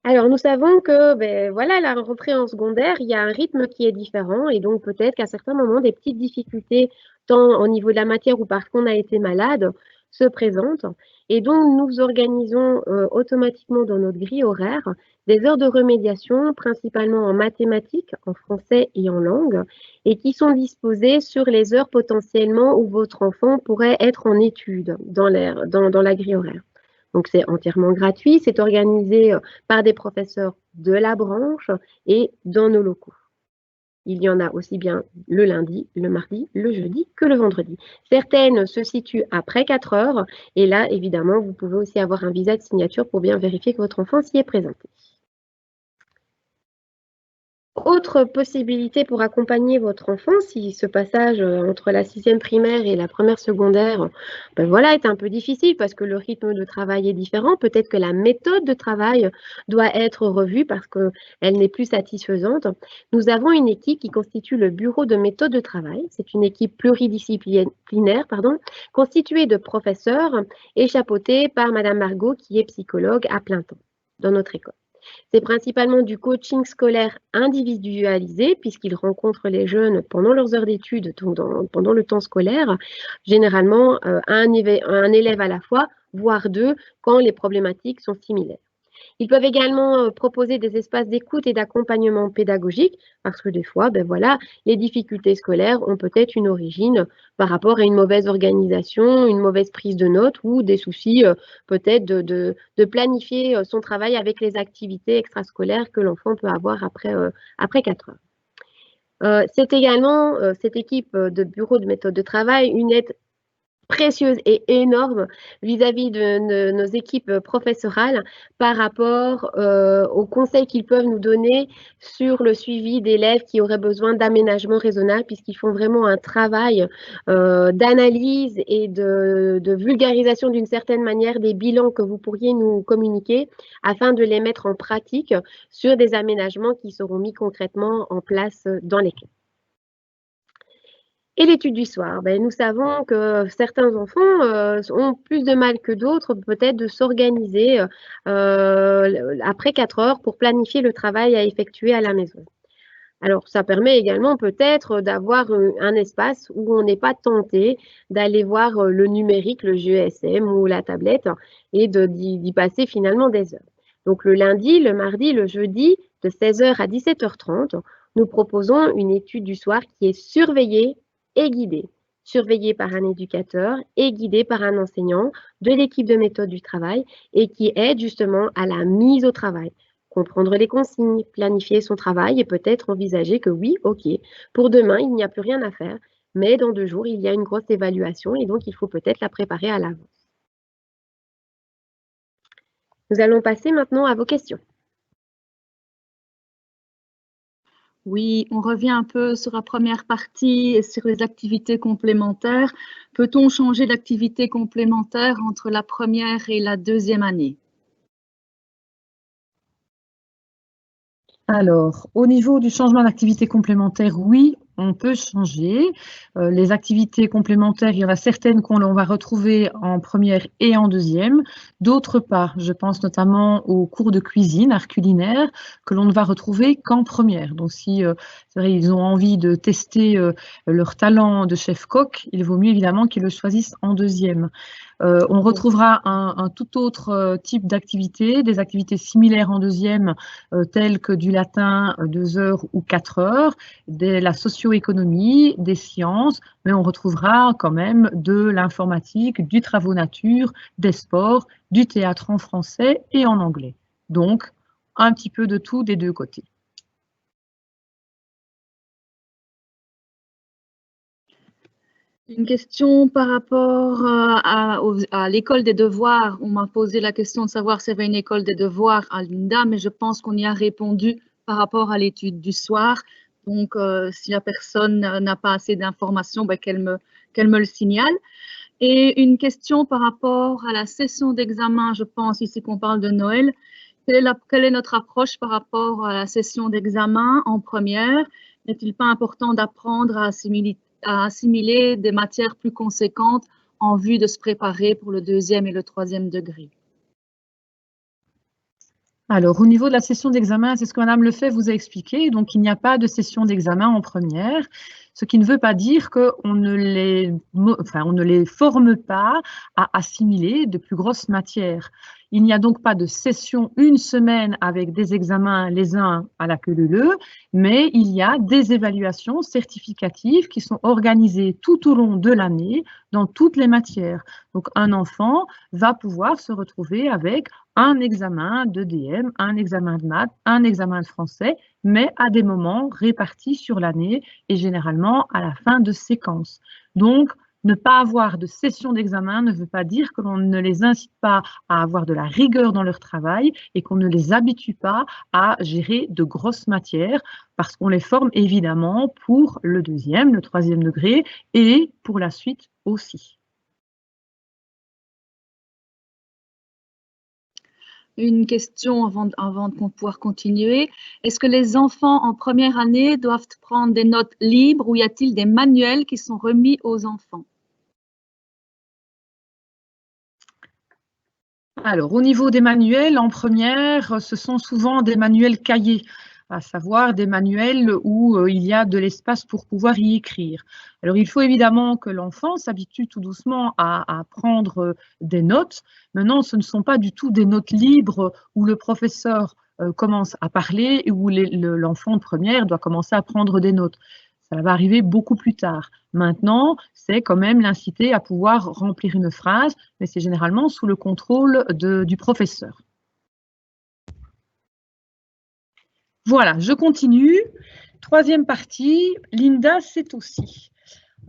Alors, nous savons que voilà, la rentrée en secondaire, il y a un rythme qui est différent et donc peut-être qu'à certains moments, des petites difficultés, tant au niveau de la matière ou parce qu'on a été malade, se présentent. Et donc, nous organisons automatiquement dans notre grille horaire des heures de remédiation, principalement en mathématiques, en français et en langue, et qui sont disposées sur les heures potentiellement où votre enfant pourrait être en études dans la grille horaire. Donc, c'est entièrement gratuit, c'est organisé par des professeurs de la branche et dans nos locaux. Il y en a aussi bien le lundi, le mardi, le jeudi que le vendredi. Certaines se situent après 4 heures et là, évidemment, vous pouvez aussi avoir un visa de signature pour bien vérifier que votre enfant s'y est présenté. autre possibilité pour accompagner votre enfant, si ce passage entre la 6e primaire et la première secondaire, ben voilà, est un peu difficile parce que le rythme de travail est différent. Peut-être que la méthode de travail doit être revue parce qu'elle n'est plus satisfaisante. Nous avons une équipe qui constitue le bureau de méthode de travail. C'est une équipe pluridisciplinaire, constituée de professeurs et chapeautée par Madame Margot, qui est psychologue à plein temps dans notre école. C'est principalement du coaching scolaire individualisé puisqu'ils rencontrent les jeunes pendant leurs heures d'études, pendant le temps scolaire, généralement un élève à la fois, voire 2, quand les problématiques sont similaires. Ils peuvent également proposer des espaces d'écoute et d'accompagnement pédagogique parce que des fois, ben voilà, les difficultés scolaires ont peut-être une origine par rapport à une mauvaise organisation, une mauvaise prise de notes ou des soucis peut-être de planifier son travail avec les activités extrascolaires que l'enfant peut avoir après 4 heures. C'est également, cette équipe de bureau de méthode de travail, une aide précieuse et énorme vis-à-vis de nos équipes professorales par rapport aux conseils qu'ils peuvent nous donner sur le suivi d'élèves qui auraient besoin d'aménagement raisonnable puisqu'ils font vraiment un travail d'analyse et de vulgarisation d'une certaine manière des bilans que vous pourriez nous communiquer afin de les mettre en pratique sur des aménagements qui seront mis concrètement en place dans les classes. Et l'étude du soir, ben, nous savons que certains enfants ont plus de mal que d'autres peut-être de s'organiser après 4 heures pour planifier le travail à effectuer à la maison. Alors, ça permet également peut-être d'avoir un espace où on n'est pas tenté d'aller voir le numérique, le GSM ou la tablette et d'y passer finalement des heures. Donc, le lundi, le mardi, le jeudi, de 16h à 17h30, nous proposons une étude du soir qui est surveillée et surveillé par un éducateur et guidé par un enseignant de l'équipe de méthode du travail et qui aide justement à la mise au travail, comprendre les consignes, planifier son travail et peut-être envisager que oui, ok, pour demain, il n'y a plus rien à faire, mais dans 2 jours, il y a une grosse évaluation et donc il faut peut-être la préparer à l'avance. Nous allons passer maintenant à vos questions. Oui, on revient un peu sur la première partie et sur les activités complémentaires. Peut-on changer d'activité complémentaire entre la première et la 2e année? Alors, au niveau du changement d'activité complémentaire, oui, on peut changer. Les activités complémentaires, il y en a certaines qu'on va retrouver en première et en 2e, d'autres pas. Je pense notamment aux cours de cuisine, art culinaire, que l'on ne va retrouver qu'en première. Donc, si c'est vrai, ils ont envie de tester leur talent de chef-coq, il vaut mieux évidemment qu'ils le choisissent en 2e. On retrouvera un tout autre type d'activité, des activités similaires en 2e, telles que du latin 2 heures ou 4 heures, de la socio-économie, des sciences, mais on retrouvera quand même de l'informatique, du travaux nature, des sports, du théâtre en français et en anglais. Donc, un petit peu de tout des 2 côtés. Une question par rapport à l'école des devoirs. On m'a posé la question de savoir s'il y avait une école des devoirs à Linda, mais je pense qu'on y a répondu par rapport à l'étude du soir. Donc, si la personne n'a pas assez d'informations, ben, qu'elle me le signale. Et une question par rapport à la session d'examen, je pense ici qu'on parle de Noël. Quelle est notre approche par rapport à la session d'examen en première? N'est-il pas important d'apprendre à assimiler des matières plus conséquentes en vue de se préparer pour le 2e et le 3e degré? Alors, au niveau de la session d'examen, c'est ce que Madame Lefebvre vous a expliqué. Donc, il n'y a pas de session d'examen en première, ce qui ne veut pas dire qu'on ne les forme pas à assimiler de plus grosses matières. Il n'y a donc pas de session une semaine avec des examens les uns à la queue leu, mais il y a des évaluations certificatives qui sont organisées tout au long de l'année dans toutes les matières. Donc, un enfant va pouvoir se retrouver avec un examen de DM, un examen de maths, un examen de français, mais à des moments répartis sur l'année et généralement à la fin de séquence. Donc, Ne pas avoir de session d'examen ne veut pas dire que l'on ne les incite pas à avoir de la rigueur dans leur travail et qu'on ne les habitue pas à gérer de grosses matières parce qu'on les forme évidemment pour le 2e, le 3e degré et pour la suite aussi. Une question avant de pouvoir continuer. Est-ce que les enfants en première année doivent prendre des notes libres ou y a-t-il des manuels qui sont remis aux enfants? Alors, au niveau des manuels, en première, ce sont souvent des manuels cahiers, à savoir des manuels où il y a de l'espace pour pouvoir y écrire. Alors, il faut évidemment que l'enfant s'habitue tout doucement à prendre des notes. Maintenant, ce ne sont pas du tout des notes libres où le professeur commence à parler et où l'enfant de première doit commencer à prendre des notes. Ça va arriver beaucoup plus tard. Maintenant, c'est quand même l'inciter à pouvoir remplir une phrase, mais c'est généralement sous le contrôle du professeur. Voilà, je continue. 3e partie, Linda, c'est aussi.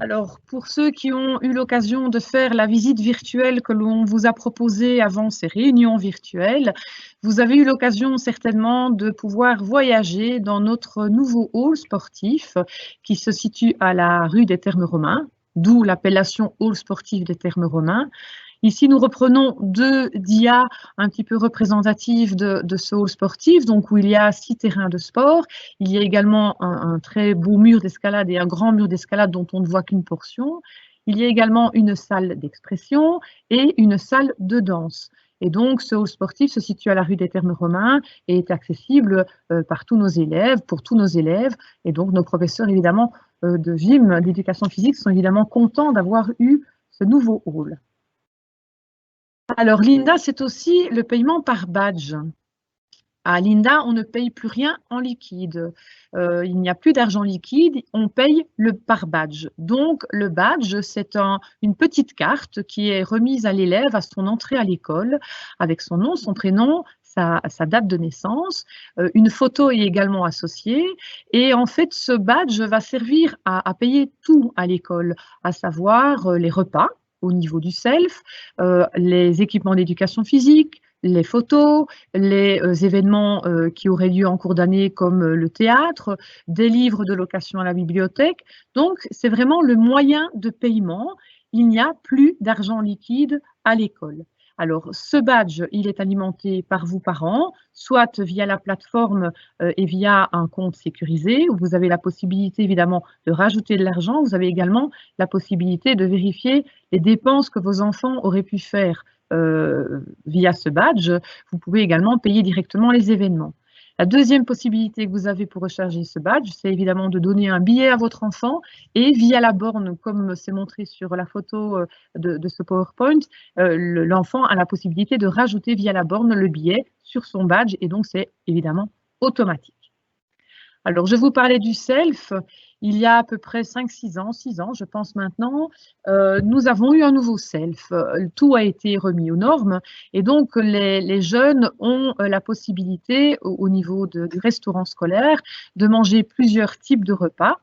Alors, pour ceux qui ont eu l'occasion de faire la visite virtuelle que l'on vous a proposée avant ces réunions virtuelles, vous avez eu l'occasion certainement de pouvoir voyager dans notre nouveau hall sportif qui se situe à la rue des Thermes Romains, d'où l'appellation hall sportif des Thermes Romains. Ici, nous reprenons 2 dias un petit peu représentatifs de ce hall sportif, donc où il y a 6 terrains de sport. Il y a également un très beau mur d'escalade et un grand mur d'escalade dont on ne voit qu'une portion. Il y a également une salle d'expression et une salle de danse. Et donc, ce hall sportif se situe à la rue des Thermes Romains et est accessible par tous nos élèves, pour tous nos élèves. Et donc, nos professeurs, évidemment, de gym, d'éducation physique, sont évidemment contents d'avoir eu ce nouveau hall. Alors, Linda, c'est aussi le paiement par badge. À Linda, on ne paye plus rien en liquide. Il n'y a plus d'argent liquide, on paye par badge. Donc, le badge, c'est une petite carte qui est remise à l'élève à son entrée à l'école, avec son nom, son prénom, sa date de naissance. Une photo est également associée. Et en fait, ce badge va servir à payer tout à l'école, à savoir les repas au niveau du self, les équipements d'éducation physique, les photos, les événements qui auraient lieu en cours d'année comme le théâtre, des livres de location à la bibliothèque. Donc, c'est vraiment le moyen de paiement. Il n'y a plus d'argent liquide à l'école. Alors, ce badge, il est alimenté par vous parents, soit via la plateforme et via un compte sécurisé, où vous avez la possibilité évidemment de rajouter de l'argent. Vous avez également la possibilité de vérifier les dépenses que vos enfants auraient pu faire via ce badge. Vous pouvez également payer directement les événements. La deuxième possibilité que vous avez pour recharger ce badge, c'est évidemment de donner un billet à votre enfant et via la borne, comme c'est montré sur la photo de ce PowerPoint, l'enfant a la possibilité de rajouter via la borne le billet sur son badge et donc c'est évidemment automatique. Alors, je vous parlais du self. Il y a à peu près 6 ans, je pense maintenant, nous avons eu un nouveau self. Tout a été remis aux normes et donc les jeunes ont la possibilité, au niveau du restaurant scolaire, de manger plusieurs types de repas.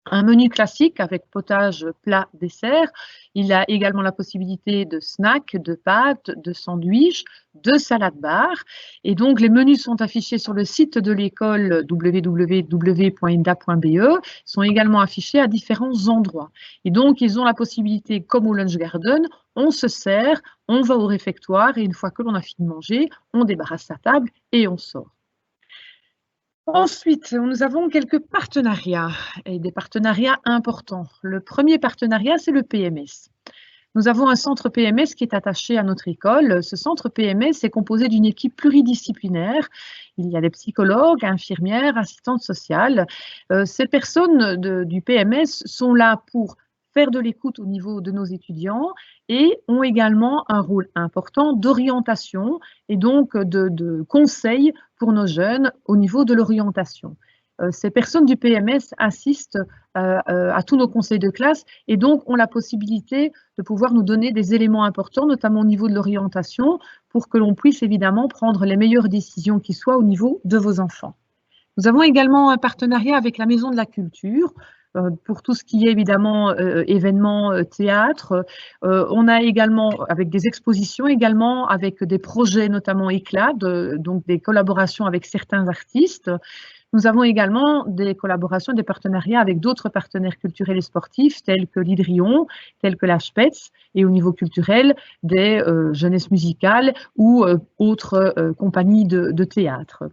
Un menu classique avec potage, plat, dessert. Il a également la possibilité de snacks, de pâtes, de sandwichs, de salade bar. Et donc, les menus sont affichés sur le site de l'école www.inda.be, sont également affichés à différents endroits. Et donc, ils ont la possibilité, comme au Lunch Garden, on se sert, on va au réfectoire et une fois que l'on a fini de manger, on débarrasse sa table et on sort. Ensuite, nous avons quelques partenariats et des partenariats importants. Le premier partenariat, c'est le PMS. Nous avons un centre PMS qui est attaché à notre école. Ce centre PMS est composé d'une équipe pluridisciplinaire. Il y a des psychologues, infirmières, assistantes sociales. Ces personnes du PMS sont là pour faire de l'écoute au niveau de nos étudiants et ont également un rôle important d'orientation et donc de conseil pour nos jeunes au niveau de l'orientation. Ces personnes du PMS assistent à tous nos conseils de classe et donc ont la possibilité de pouvoir nous donner des éléments importants, notamment au niveau de l'orientation, pour que l'on puisse évidemment prendre les meilleures décisions qui soient au niveau de vos enfants. Nous avons également un partenariat avec la Maison de la Culture. pour tout ce qui est évidemment événements théâtre. On a également, avec des expositions également, avec des projets notamment éclats, donc des collaborations avec certains artistes. Nous avons également des collaborations, des partenariats avec d'autres partenaires culturels et sportifs tels que l'Hydrion, tels que la Spetz, et au niveau culturel, des jeunesses musicales ou autres compagnies de théâtre.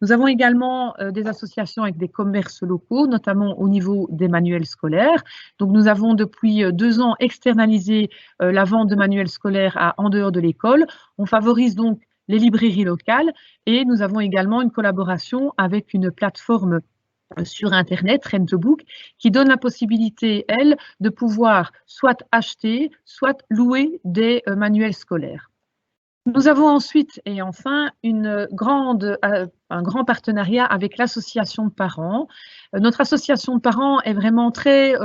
Nous avons également des associations avec des commerces locaux, notamment au niveau des manuels scolaires. Donc, nous avons depuis 2 ans externalisé la vente de manuels scolaires en dehors de l'école. On favorise donc les librairies locales et nous avons également une collaboration avec une plateforme sur Internet, Rent a Book, qui donne la possibilité, elle, de pouvoir soit acheter, soit louer des manuels scolaires. Nous avons ensuite et enfin un grand partenariat avec l'association de parents. Notre association de parents est vraiment très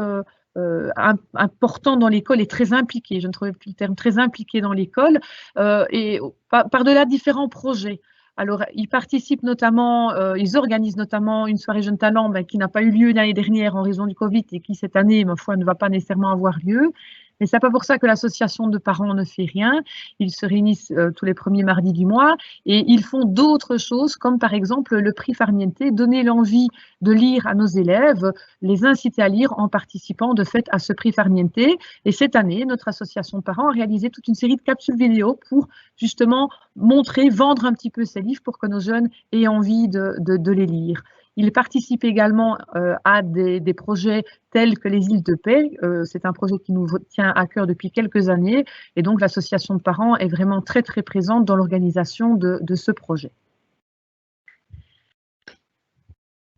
important dans l'école et très impliquée, je ne trouvais plus le terme, très impliquée dans l'école et par-delà différents projets. Alors, ils participent notamment, ils organisent notamment une soirée Jeunes Talents qui n'a pas eu lieu l'année dernière en raison du Covid et qui cette année, ma foi, ne va pas nécessairement avoir lieu. Mais ce n'est pas pour ça que l'association de parents ne fait rien. Ils se réunissent tous les premiers mardis du mois et ils font d'autres choses comme par exemple le prix Farniente, donner l'envie de lire à nos élèves, les inciter à lire en participant de fait à ce prix Farniente. Et cette année, notre association de parents a réalisé toute une série de capsules vidéo pour justement montrer, vendre un petit peu ces livres pour que nos jeunes aient envie de les lire. Ils participent également à des projets tels que les îles de paix. C'est un projet qui nous tient à cœur depuis quelques années et donc l'association de parents est vraiment très très présente dans l'organisation de ce projet.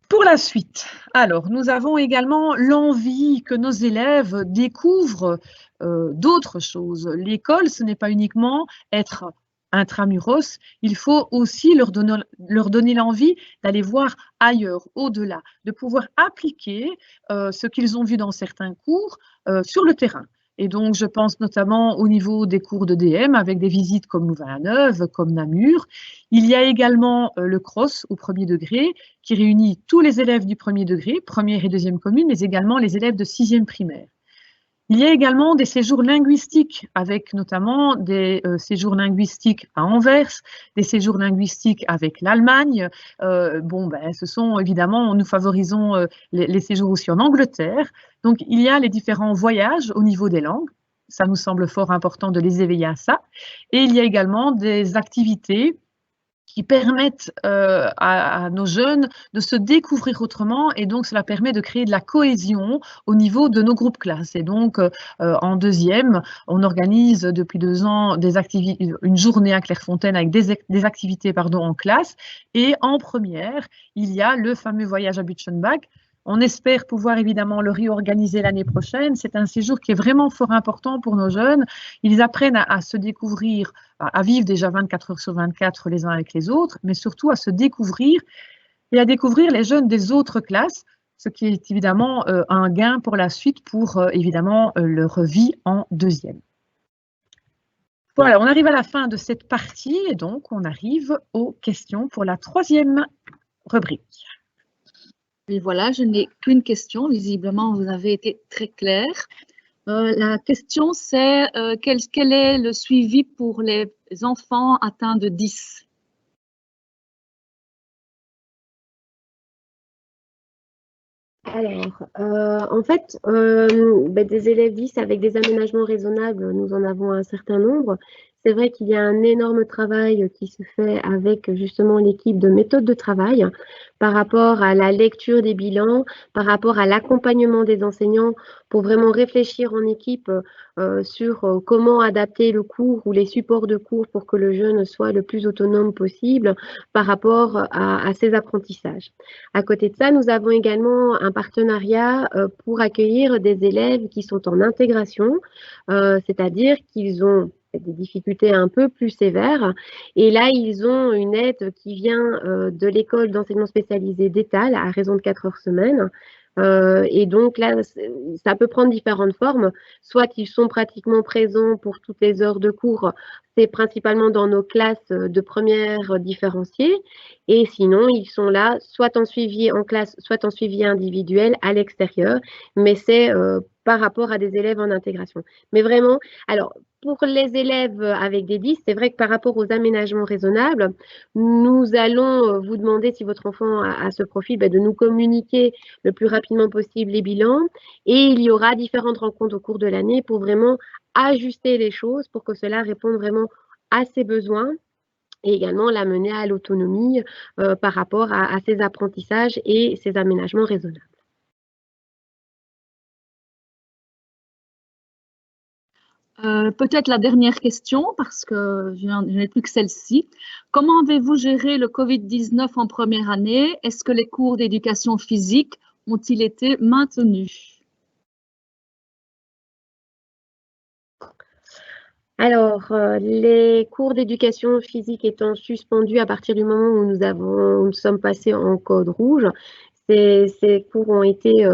Pour la suite, alors nous avons également l'envie que nos élèves découvrent d'autres choses. L'école, ce n'est pas uniquement être intramuros, il faut aussi leur donner l'envie d'aller voir ailleurs, au-delà, de pouvoir appliquer ce qu'ils ont vu dans certains cours sur le terrain. Et donc, je pense notamment au niveau des cours de DM avec des visites comme Louvain-la-Neuve, comme Namur. Il y a également le CROSS au premier degré qui réunit tous les élèves du premier degré, première et deuxième commune, mais également les élèves de sixième primaire. Il y a également des séjours linguistiques, avec notamment des séjours linguistiques à Anvers, des séjours linguistiques avec l'Allemagne. Ce sont évidemment, nous favorisons les séjours aussi en Angleterre. Donc, il y a les différents voyages au niveau des langues. Ça nous semble fort important de les éveiller à ça. Et il y a également des activités qui permettent à nos jeunes de se découvrir autrement et donc cela permet de créer de la cohésion au niveau de nos groupes classes. Et donc en deuxième, on organise depuis 2 ans une journée à Clairefontaine avec des activités en classe et en première, il y a le fameux voyage à Butchenbach. On espère pouvoir évidemment le réorganiser l'année prochaine. C'est un séjour qui est vraiment fort important pour nos jeunes. Ils apprennent à se découvrir, à vivre déjà 24 heures sur 24 les uns avec les autres, mais surtout à se découvrir et à découvrir les jeunes des autres classes, ce qui est évidemment un gain pour la suite pour évidemment leur vie en deuxième. Voilà, on arrive à la fin de cette partie et donc on arrive aux questions pour la 3e rubrique. Et voilà, je n'ai qu'une question. Visiblement, vous avez été très clair. La question, c'est quel est le suivi pour les enfants atteints de 10? Alors, en fait, des élèves 10 avec des aménagements raisonnables, nous en avons un certain nombre. C'est vrai qu'il y a un énorme travail qui se fait avec justement l'équipe de méthode de travail par rapport à la lecture des bilans, par rapport à l'accompagnement des enseignants pour vraiment réfléchir en équipe sur comment adapter le cours ou les supports de cours pour que le jeune soit le plus autonome possible par rapport à ses apprentissages. À côté de ça, nous avons également un partenariat pour accueillir des élèves qui sont en intégration, c'est-à-dire qu'ils ont des difficultés un peu plus sévères. Et là, ils ont une aide qui vient de l'école d'enseignement spécialisé d'Étal à raison de 4 heures semaine Et donc là, ça peut prendre différentes formes. Soit ils sont pratiquement présents pour toutes les heures de cours, c'est principalement dans nos classes de première différenciées. Et sinon, ils sont là, soit en suivi en classe, soit en suivi individuel à l'extérieur. Mais c'est par rapport à des élèves en intégration. Mais vraiment, alors, pour les élèves avec des 10, c'est vrai que par rapport aux aménagements raisonnables, nous allons vous demander, si votre enfant a ce profil, de nous communiquer le plus rapidement possible les bilans. Et il y aura différentes rencontres au cours de l'année pour vraiment ajuster les choses pour que cela réponde vraiment à ses besoins et également l'amener à l'autonomie par rapport à ses apprentissages et ses aménagements raisonnables. Peut-être la dernière question, parce que je n'ai plus que celle-ci. Comment avez-vous géré le Covid-19 en première année? Est-ce que les cours d'éducation physique ont-ils été maintenus? Alors, les cours d'éducation physique étant suspendus à partir du moment où nous sommes passés en code rouge, ces cours ont été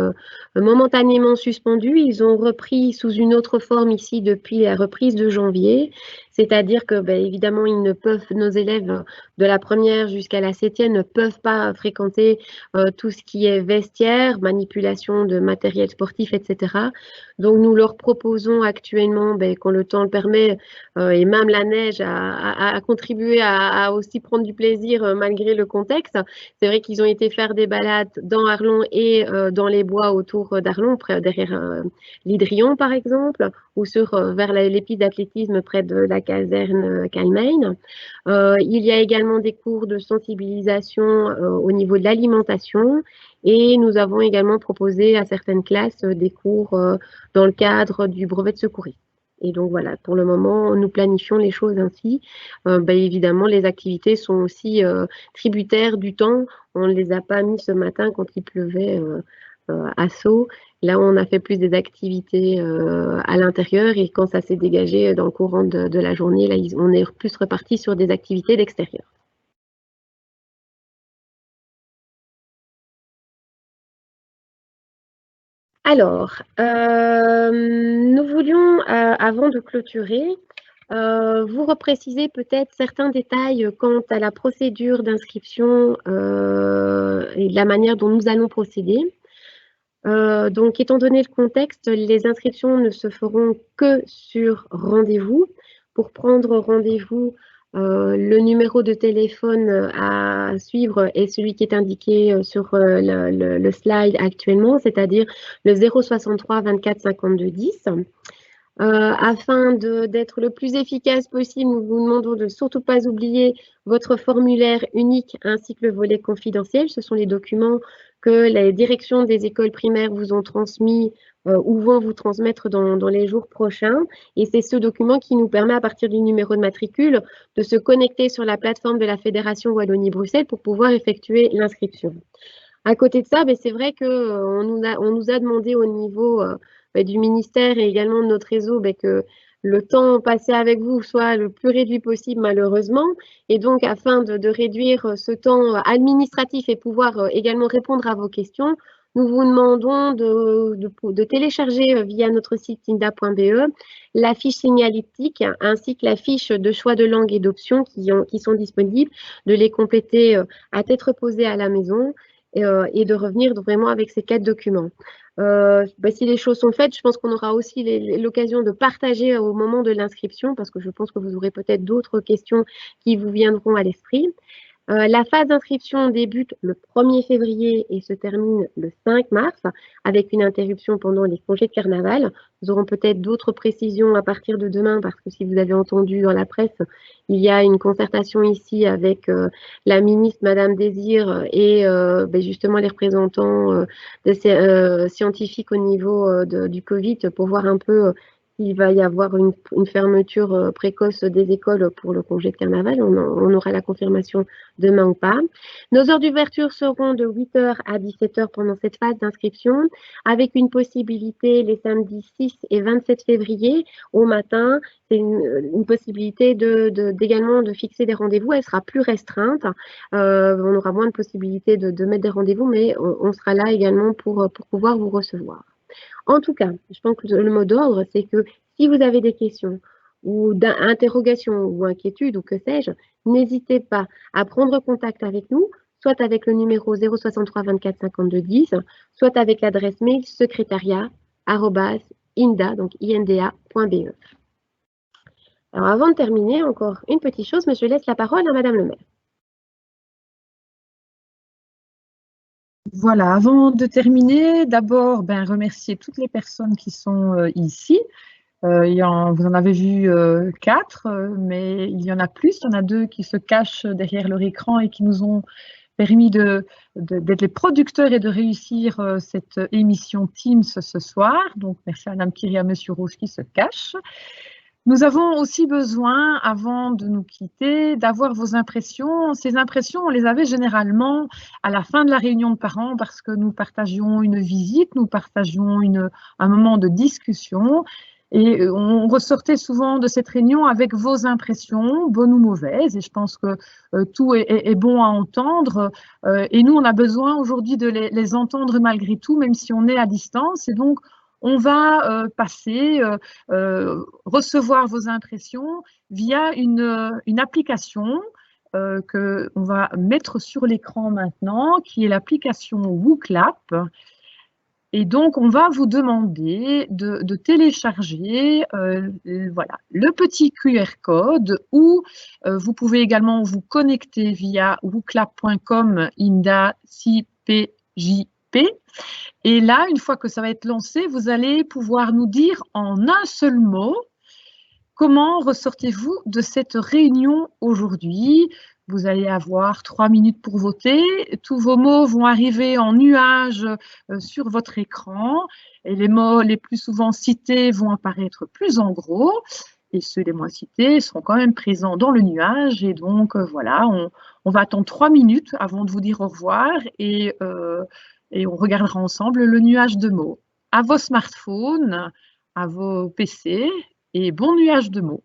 momentanément suspendus. Ils ont repris sous une autre forme ici depuis la reprise de janvier. C'est-à-dire que, évidemment, nos élèves de la première jusqu'à la 7e ne peuvent pas fréquenter tout ce qui est vestiaire, manipulation de matériel sportif, etc. Donc, nous leur proposons actuellement, quand le temps le permet, et même la neige a contribué à aussi prendre du plaisir malgré le contexte. C'est vrai qu'ils ont été faire des balades dans Arlon et dans les bois autour d'Arlon, derrière l'Hydrion par exemple, ou vers les pistes d'athlétisme près de la caserne Calmaine. Il y a également des cours de sensibilisation au niveau de l'alimentation et nous avons également proposé à certaines classes des cours dans le cadre du brevet de secouriste. Et donc voilà, pour le moment, nous planifions les choses ainsi. Évidemment, les activités sont aussi tributaires du temps. On ne les a pas mis ce matin quand il pleuvait à Sceaux. Là, on a fait plus des activités à l'intérieur et quand ça s'est dégagé dans le courant de la journée, là, on est plus reparti sur des activités d'extérieur. Alors, nous voulions, avant de clôturer, vous repréciser peut-être certains détails quant à la procédure d'inscription et la manière dont nous allons procéder. Donc, étant donné le contexte, les inscriptions ne se feront que sur rendez-vous. Pour prendre rendez-vous, le numéro de téléphone à suivre est celui qui est indiqué sur le slide actuellement, c'est-à-dire le 063 24 52 10. Afin d'être le plus efficace possible, nous vous demandons de surtout pas oublier votre formulaire unique ainsi que le volet confidentiel. Ce sont les documents que les directions des écoles primaires vous ont transmis ou vont vous transmettre dans les jours prochains. Et c'est ce document qui nous permet, à partir du numéro de matricule, de se connecter sur la plateforme de la Fédération Wallonie-Bruxelles pour pouvoir effectuer l'inscription. À côté de ça, c'est vrai qu'on nous a demandé au niveau du ministère et également de notre réseau que le temps passé avec vous soit le plus réduit possible malheureusement. Et donc, afin de réduire ce temps administratif et pouvoir également répondre à vos questions, nous vous demandons de télécharger via notre site tinda.be la fiche signalétique ainsi que la fiche de choix de langue et d'options qui sont disponibles, de les compléter à tête reposée à la maison et de revenir vraiment avec ces 4 documents. Si les choses sont faites, je pense qu'on aura aussi l'occasion de partager au moment de l'inscription parce que je pense que vous aurez peut-être d'autres questions qui vous viendront à l'esprit. La phase d'inscription débute le 1er février et se termine le 5 mars avec une interruption pendant les congés de carnaval. Nous aurons peut-être d'autres précisions à partir de demain parce que si vous avez entendu dans la presse, il y a une concertation ici avec la ministre Madame Désir et justement les représentants scientifiques au niveau du Covid pour voir un peu s'il va y avoir une fermeture précoce des écoles pour le congé de carnaval. On aura la confirmation demain ou pas. Nos heures d'ouverture seront de 8h à 17h pendant cette phase d'inscription, avec une possibilité les samedis 6 et 27 février au matin. C'est une possibilité également de fixer des rendez-vous. Elle sera plus restreinte. On aura moins de possibilités de mettre des rendez-vous, mais on sera là également pour pouvoir vous recevoir. En tout cas, je pense que le mot d'ordre, c'est que si vous avez des questions ou d'interrogations ou inquiétudes ou que sais-je, n'hésitez pas à prendre contact avec nous, soit avec le numéro 063 24 52 10, soit avec l'adresse mail secrétariat@inda, donc inda.be. Alors avant de terminer, encore une petite chose, mais je laisse la parole à Madame le maire. Voilà, avant de terminer, d'abord remercier toutes les personnes qui sont ici. Vous en avez vu 4, mais il y en a plus. Il y en a 2 qui se cachent derrière leur écran et qui nous ont permis d'être les producteurs et de réussir cette émission Teams ce soir. Donc, merci à Mme Kiri et à M. Rouge qui se cachent. Nous avons aussi besoin, avant de nous quitter, d'avoir vos impressions. Ces impressions, on les avait généralement à la fin de la réunion de parents parce que nous partagions une visite, nous partagions un moment de discussion. Et on ressortait souvent de cette réunion avec vos impressions, bonnes ou mauvaises. Et je pense que tout est bon à entendre. Et nous, on a besoin aujourd'hui de les entendre malgré tout, même si on est à distance. Et donc, on va recevoir vos impressions via une application qu'on va mettre sur l'écran maintenant, qui est l'application WooClap. Et donc, on va vous demander de télécharger voilà, le petit QR code ou vous pouvez également vous connecter via wooclap.com INDA CPJP. Et là, une fois que ça va être lancé, vous allez pouvoir nous dire en un seul mot comment ressortez-vous de cette réunion aujourd'hui. Vous allez avoir 3 minutes pour voter. Tous vos mots vont arriver en nuage sur votre écran et les mots les plus souvent cités vont apparaître plus en gros et ceux les moins cités seront quand même présents dans le nuage. Et donc, voilà, on va attendre 3 minutes avant de vous dire au revoir et on regardera ensemble le nuage de mots. À vos smartphones, à vos PC et bon nuage de mots.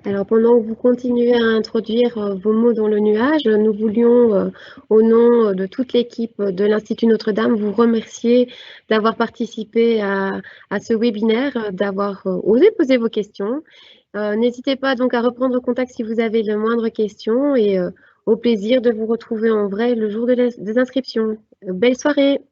Alors, pendant que vous continuez à introduire vos mots dans le nuage, nous voulions, au nom de toute l'équipe de l'Institut Notre-Dame, vous remercier d'avoir participé à ce webinaire, d'avoir osé poser vos questions. N'hésitez pas donc à reprendre contact si vous avez le moindre question et au plaisir de vous retrouver en vrai le jour des inscriptions. Belle soirée!